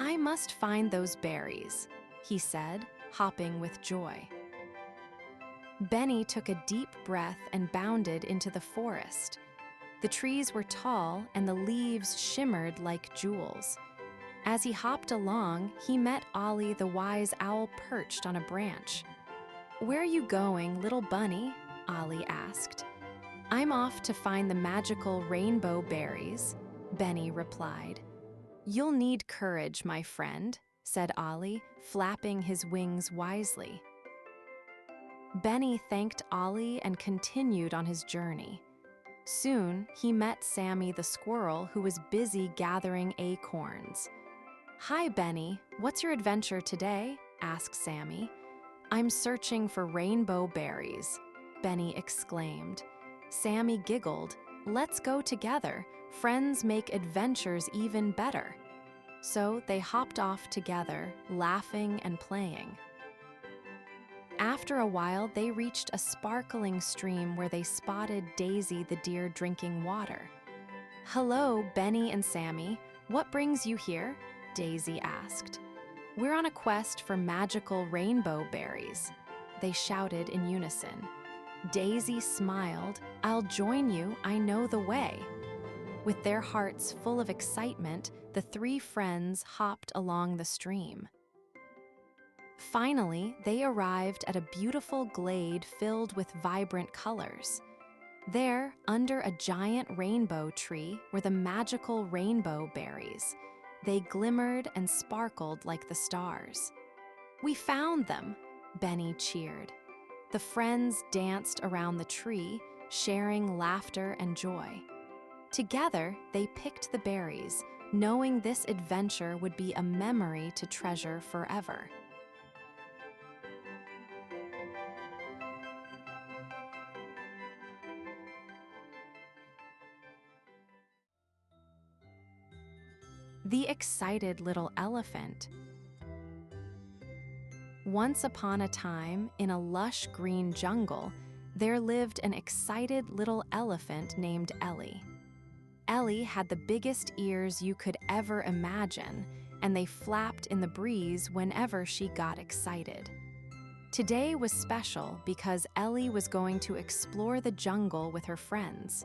"I must find those berries," he said, hopping with joy. Benny took a deep breath and bounded into the forest. The trees were tall and the leaves shimmered like jewels. As he hopped along, he met Ollie the wise owl perched on a branch. "Where are you going, little bunny?" Ollie asked. "I'm off to find the magical rainbow berries," Benny replied. "You'll need courage, my friend," said Ollie, flapping his wings wisely. Benny thanked Ollie and continued on his journey. Soon, he met Sammy the squirrel, who was busy gathering acorns. "Hi, Benny. What's your adventure today?" asked Sammy. "I'm searching for rainbow berries," Benny exclaimed. Sammy giggled. "Let's go together. Friends make adventures even better." So they hopped off together, laughing and playing. After a while, they reached a sparkling stream where they spotted Daisy the deer drinking water. "Hello, Benny and Sammy. What brings you here?" Daisy asked. "We're on a quest for magical rainbow berries," they shouted in unison. Daisy smiled. "I'll join you. I know the way." With their hearts full of excitement, the three friends hopped along the stream. Finally, they arrived at a beautiful glade filled with vibrant colors. There, under a giant rainbow tree, were the magical rainbow berries. They glimmered and sparkled like the stars. "We found them!" Benny cheered. The friends danced around the tree, sharing laughter and joy. Together, they picked the berries, knowing this adventure would be a memory to treasure forever. The Excited Little Elephant. Once upon a time, in a lush green jungle, there lived an excited little elephant named Ellie. Ellie had the biggest ears you could ever imagine, and they flapped in the breeze whenever she got excited. Today was special because Ellie was going to explore the jungle with her friends.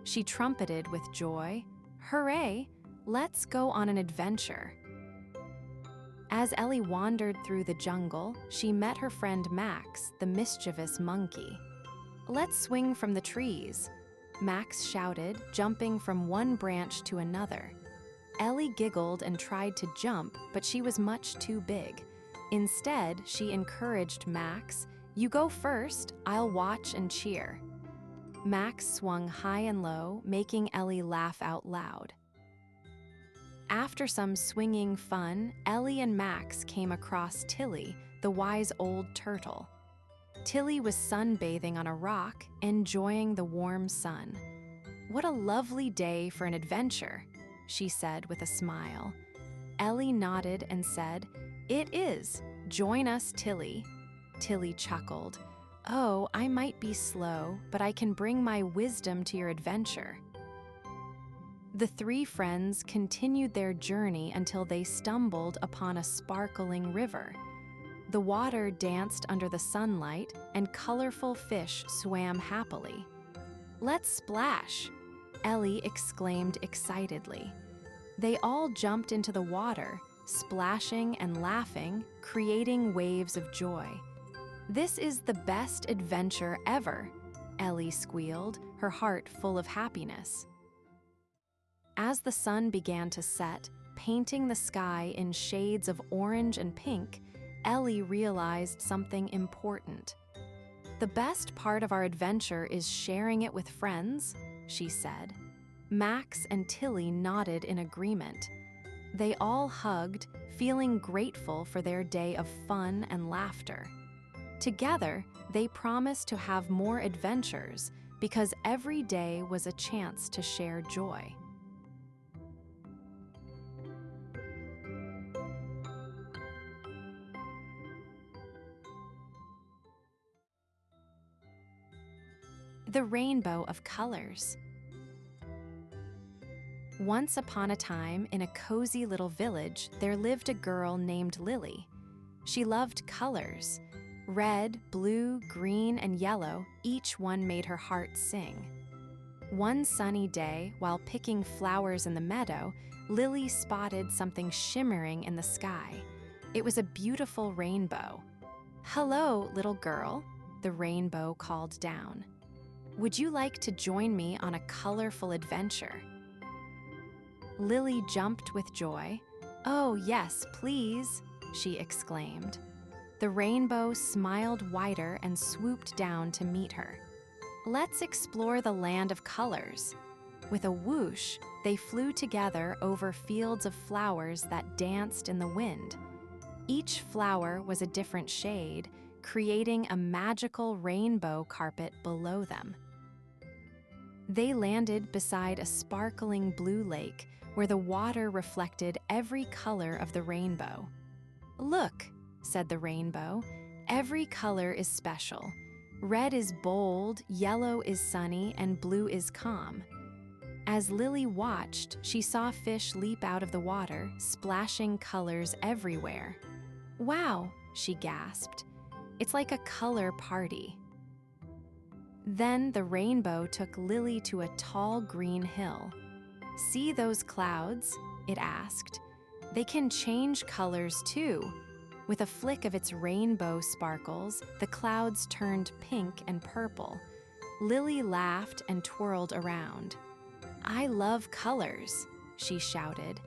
She trumpeted with joy, "Hooray! Let's go on an adventure." As Ellie wandered through the jungle, she met her friend Max, the mischievous monkey. "Let's swing from the trees," Max shouted, jumping from one branch to another. Ellie giggled and tried to jump, but she was much too big. Instead, she encouraged Max, "You go first, I'll watch and cheer." Max swung high and low, making Ellie laugh out loud. After some swinging fun, Ellie and Max came across Tilly, the wise old turtle. Tilly was sunbathing on a rock, enjoying the warm sun. "What a lovely day for an adventure," she said with a smile. Ellie nodded and said, "It is. Join us, Tilly." Tilly chuckled. "Oh, I might be slow, but I can bring my wisdom to your adventure." The three friends continued their journey until they stumbled upon a sparkling river. The water danced under the sunlight, and colorful fish swam happily. "Let's splash!" Ellie exclaimed excitedly. They all jumped into the water, splashing and laughing, creating waves of joy. "This is the best adventure ever," Ellie squealed, her heart full of happiness. As the sun began to set, painting the sky in shades of orange and pink, Ellie realized something important. "The best part of our adventure is sharing it with friends," she said. Max and Tilly nodded in agreement. They all hugged, feeling grateful for their day of fun and laughter. Together, they promised to have more adventures because every day was a chance to share joy. The Rainbow of Colors. Once upon a time, in a cozy little village, there lived a girl named Lily. She loved colors. Red, blue, green, and yellow, each one made her heart sing. One sunny day, while picking flowers in the meadow, Lily spotted something shimmering in the sky. It was a beautiful rainbow. "Hello, little girl," the rainbow called down. "Would you like to join me on a colorful adventure?" Lily jumped with joy. "Oh, yes, please," she exclaimed. The rainbow smiled wider and swooped down to meet her. "Let's explore the land of colors." With a whoosh, they flew together over fields of flowers that danced in the wind. Each flower was a different shade, creating a magical rainbow carpet below them. They landed beside a sparkling blue lake where the water reflected every color of the rainbow. "Look," said the rainbow, "every color is special. Red is bold, yellow is sunny, and blue is calm." As Lily watched, she saw fish leap out of the water, splashing colors everywhere. "Wow," she gasped. "It's like a color party." Then the rainbow took Lily to a tall green hill. "See those clouds?" it asked. "They can change colors too." With a flick of its rainbow sparkles, the clouds turned pink and purple. Lily laughed and twirled around. "I love colors," she shouted.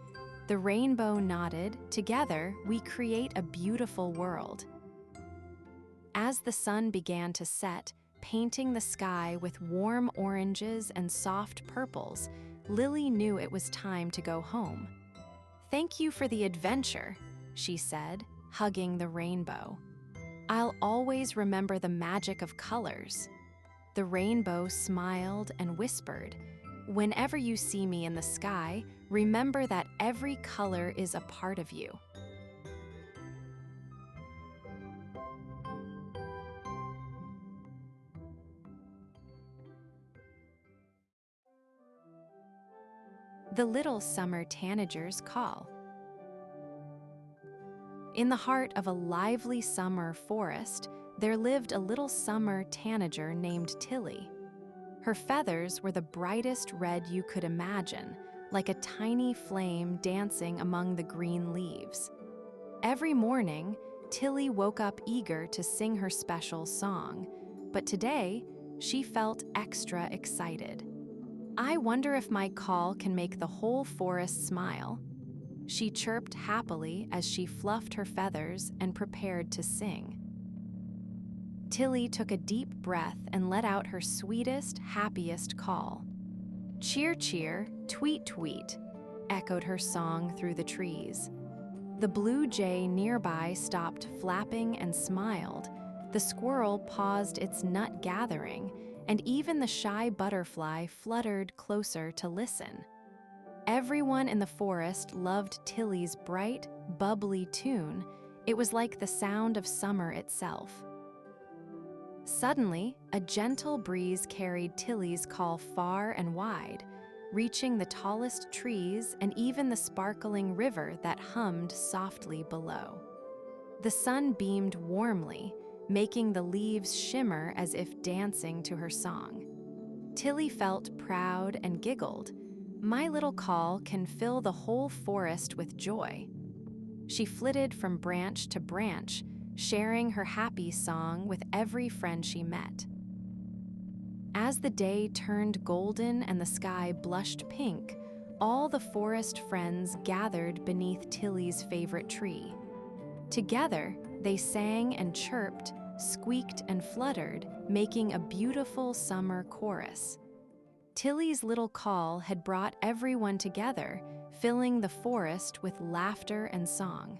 The rainbow nodded. "Together, we create a beautiful world." As the sun began to set, painting the sky with warm oranges and soft purples, Lily knew it was time to go home. "Thank you for the adventure," she said, hugging the rainbow. "I'll always remember the magic of colors." The rainbow smiled and whispered, "Whenever you see me in the sky, remember that every color is a part of you." The Little Summer Tanager's Call. In the heart of a lively summer forest, there lived a little summer tanager named Tilly. Her feathers were the brightest red you could imagine, like a tiny flame dancing among the green leaves. Every morning, Tilly woke up eager to sing her special song, but today, she felt extra excited. "I wonder if my call can make the whole forest smile." She chirped happily as she fluffed her feathers and prepared to sing. Tilly took a deep breath and let out her sweetest, happiest call. "Cheer, cheer, tweet, tweet," echoed her song through the trees. The blue jay nearby stopped flapping and smiled. The squirrel paused its nut gathering, and even the shy butterfly fluttered closer to listen. Everyone in the forest loved Tilly's bright, bubbly tune. It was like the sound of summer itself. Suddenly, a gentle breeze carried Tilly's call far and wide, reaching the tallest trees and even the sparkling river that hummed softly below. The sun beamed warmly, making the leaves shimmer as if dancing to her song. Tilly felt proud and giggled. "My little call can fill the whole forest with joy." She flitted from branch to branch, sharing her happy song with every friend she met. As the day turned golden and the sky blushed pink, all the forest friends gathered beneath Tilly's favorite tree. Together, they sang and chirped, squeaked and fluttered, making a beautiful summer chorus. Tilly's little call had brought everyone together, filling the forest with laughter and song.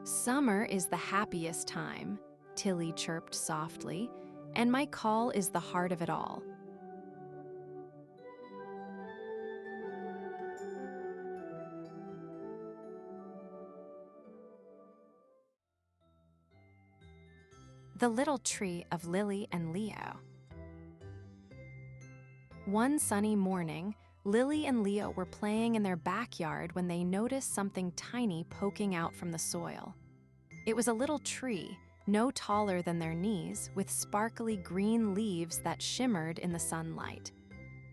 "Summer is the happiest time," Tilly chirped softly, "and my call is the heart of it all." The Little Tree of Lily and Leo. One sunny morning, Lily and Leo were playing in their backyard when they noticed something tiny poking out from the soil. It was a little tree, no taller than their knees, with sparkly green leaves that shimmered in the sunlight.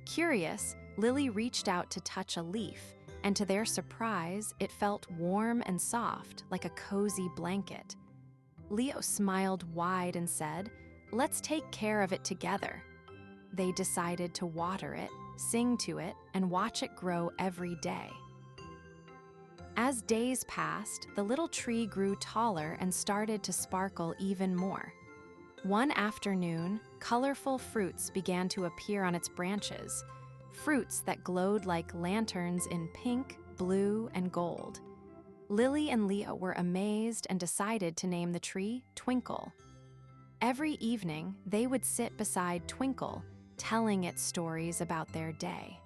Curious, Lily reached out to touch a leaf, and to their surprise, it felt warm and soft, like a cozy blanket. Leo smiled wide and said, "Let's take care of it together." They decided to water it, sing to it, and watch it grow every day. As days passed, the little tree grew taller and started to sparkle even more. One afternoon, colorful fruits began to appear on its branches, fruits that glowed like lanterns in pink, blue, and gold. Lily and Leo were amazed and decided to name the tree Twinkle. Every evening, they would sit beside Twinkle, telling it stories about their day.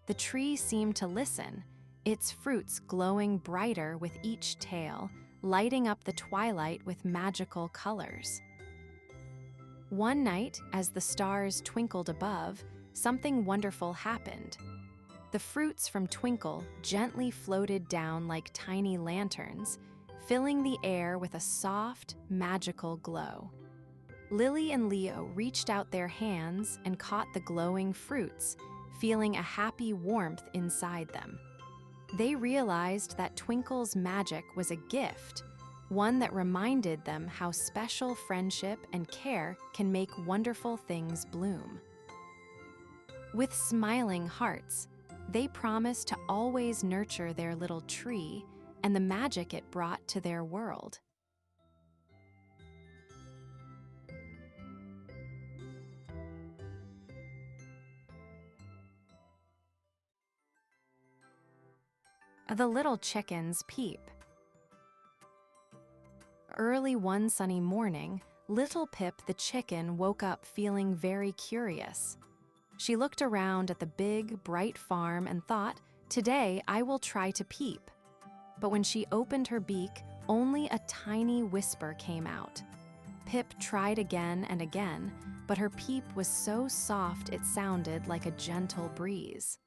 The tree seemed to listen, its fruits glowing brighter with each tale, lighting up the twilight with magical colors. One night, as the stars twinkled above, something wonderful happened. The fruits from Twinkle gently floated down like tiny lanterns, filling the air with a soft, magical glow. Lily and Leo reached out their hands and caught the glowing fruits, feeling a happy warmth inside them. They realized that Twinkle's magic was a gift, one that reminded them how special friendship and care can make wonderful things bloom. With smiling hearts, they promised to always nurture their little tree and the magic it brought to their world. The little chickens peep. Early one sunny morning, little Pip the chicken woke up feeling very curious. She looked around at the big, bright farm and thought, "Today I will try to peep." But when she opened her beak, only a tiny whisper came out. Pip tried again and again, but her peep was so soft it sounded like a gentle breeze.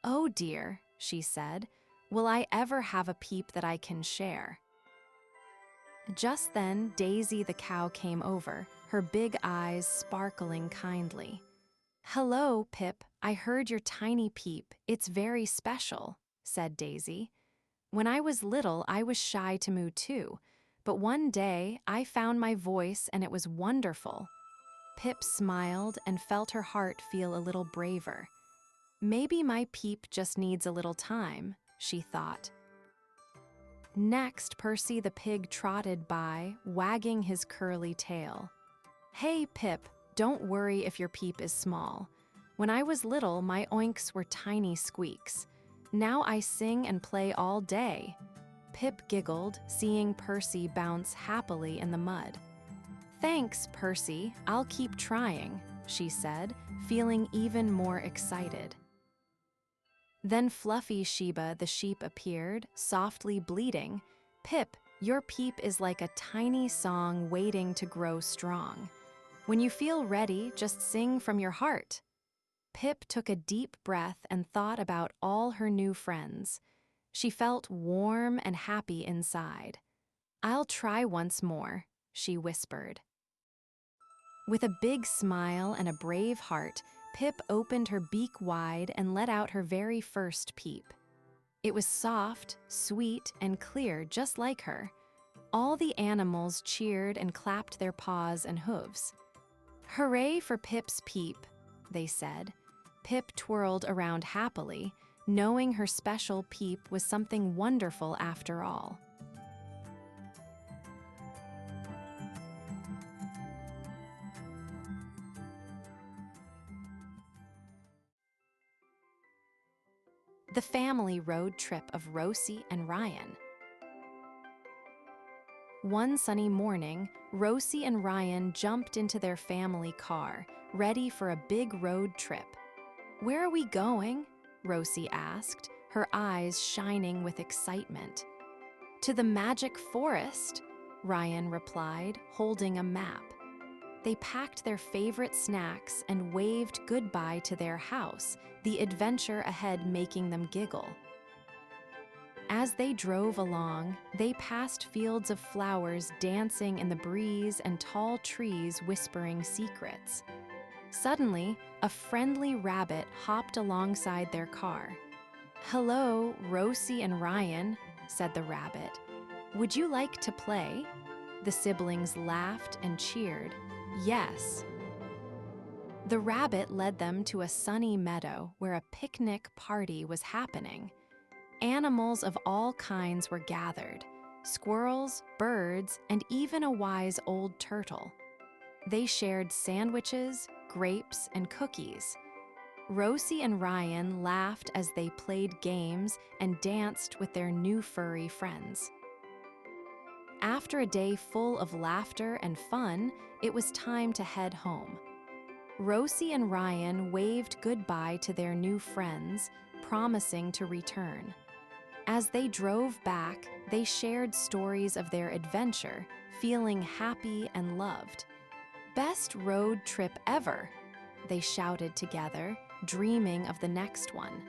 "Oh dear," she said, "will I ever have a peep that I can share?" Just then, Daisy the cow came over, her big eyes sparkling kindly. "Hello, Pip, I heard your tiny peep. It's very special," said Daisy. "When I was little, I was shy to moo too, but one day I found my voice and it was wonderful." Pip smiled and felt her heart feel a little braver. "Maybe my peep just needs a little time," she thought. Next, Percy the pig trotted by, wagging his curly tail. "Hey, Pip, don't worry if your peep is small. When I was little, my oinks were tiny squeaks. Now I sing and play all day." Pip giggled, seeing Percy bounce happily in the mud. "Thanks, Percy, I'll keep trying," she said, feeling even more excited. Then Fluffy Sheba the sheep appeared, softly bleating, "Pip, your peep is like a tiny song waiting to grow strong. When you feel ready, just sing from your heart." Pip took a deep breath and thought about all her new friends. She felt warm and happy inside. "I'll try once more," she whispered. With a big smile and a brave heart, Pip opened her beak wide and let out her very first peep. It was soft, sweet, and clear, just like her. All the animals cheered and clapped their paws and hooves. "Hooray for Pip's peep," they said. Pip twirled around happily, knowing her special peep was something wonderful after all. The family road trip of Rosie and Ryan. One sunny morning, Rosie and Ryan jumped into their family car, ready for a big road trip. "Where are we going?" Rosie asked, her eyes shining with excitement. "To the magic forest," Ryan replied, holding a map. They packed their favorite snacks and waved goodbye to their house, the adventure ahead making them giggle. As they drove along, they passed fields of flowers dancing in the breeze and tall trees whispering secrets. Suddenly, a friendly rabbit hopped alongside their car. "Hello, Rosie and Ryan," said the rabbit. "Would you like to play?" The siblings laughed and cheered. "Yes." The rabbit led them to a sunny meadow where a picnic party was happening. Animals of all kinds were gathered: squirrels, birds, and even a wise old turtle. They shared sandwiches, grapes, and cookies. Rosie and Ryan laughed as they played games and danced with their new furry friends. After a day full of laughter and fun, it was time to head home. Rosie and Ryan waved goodbye to their new friends, promising to return. As they drove back, they shared stories of their adventure, feeling happy and loved. "Best road trip ever!" they shouted together, dreaming of the next one.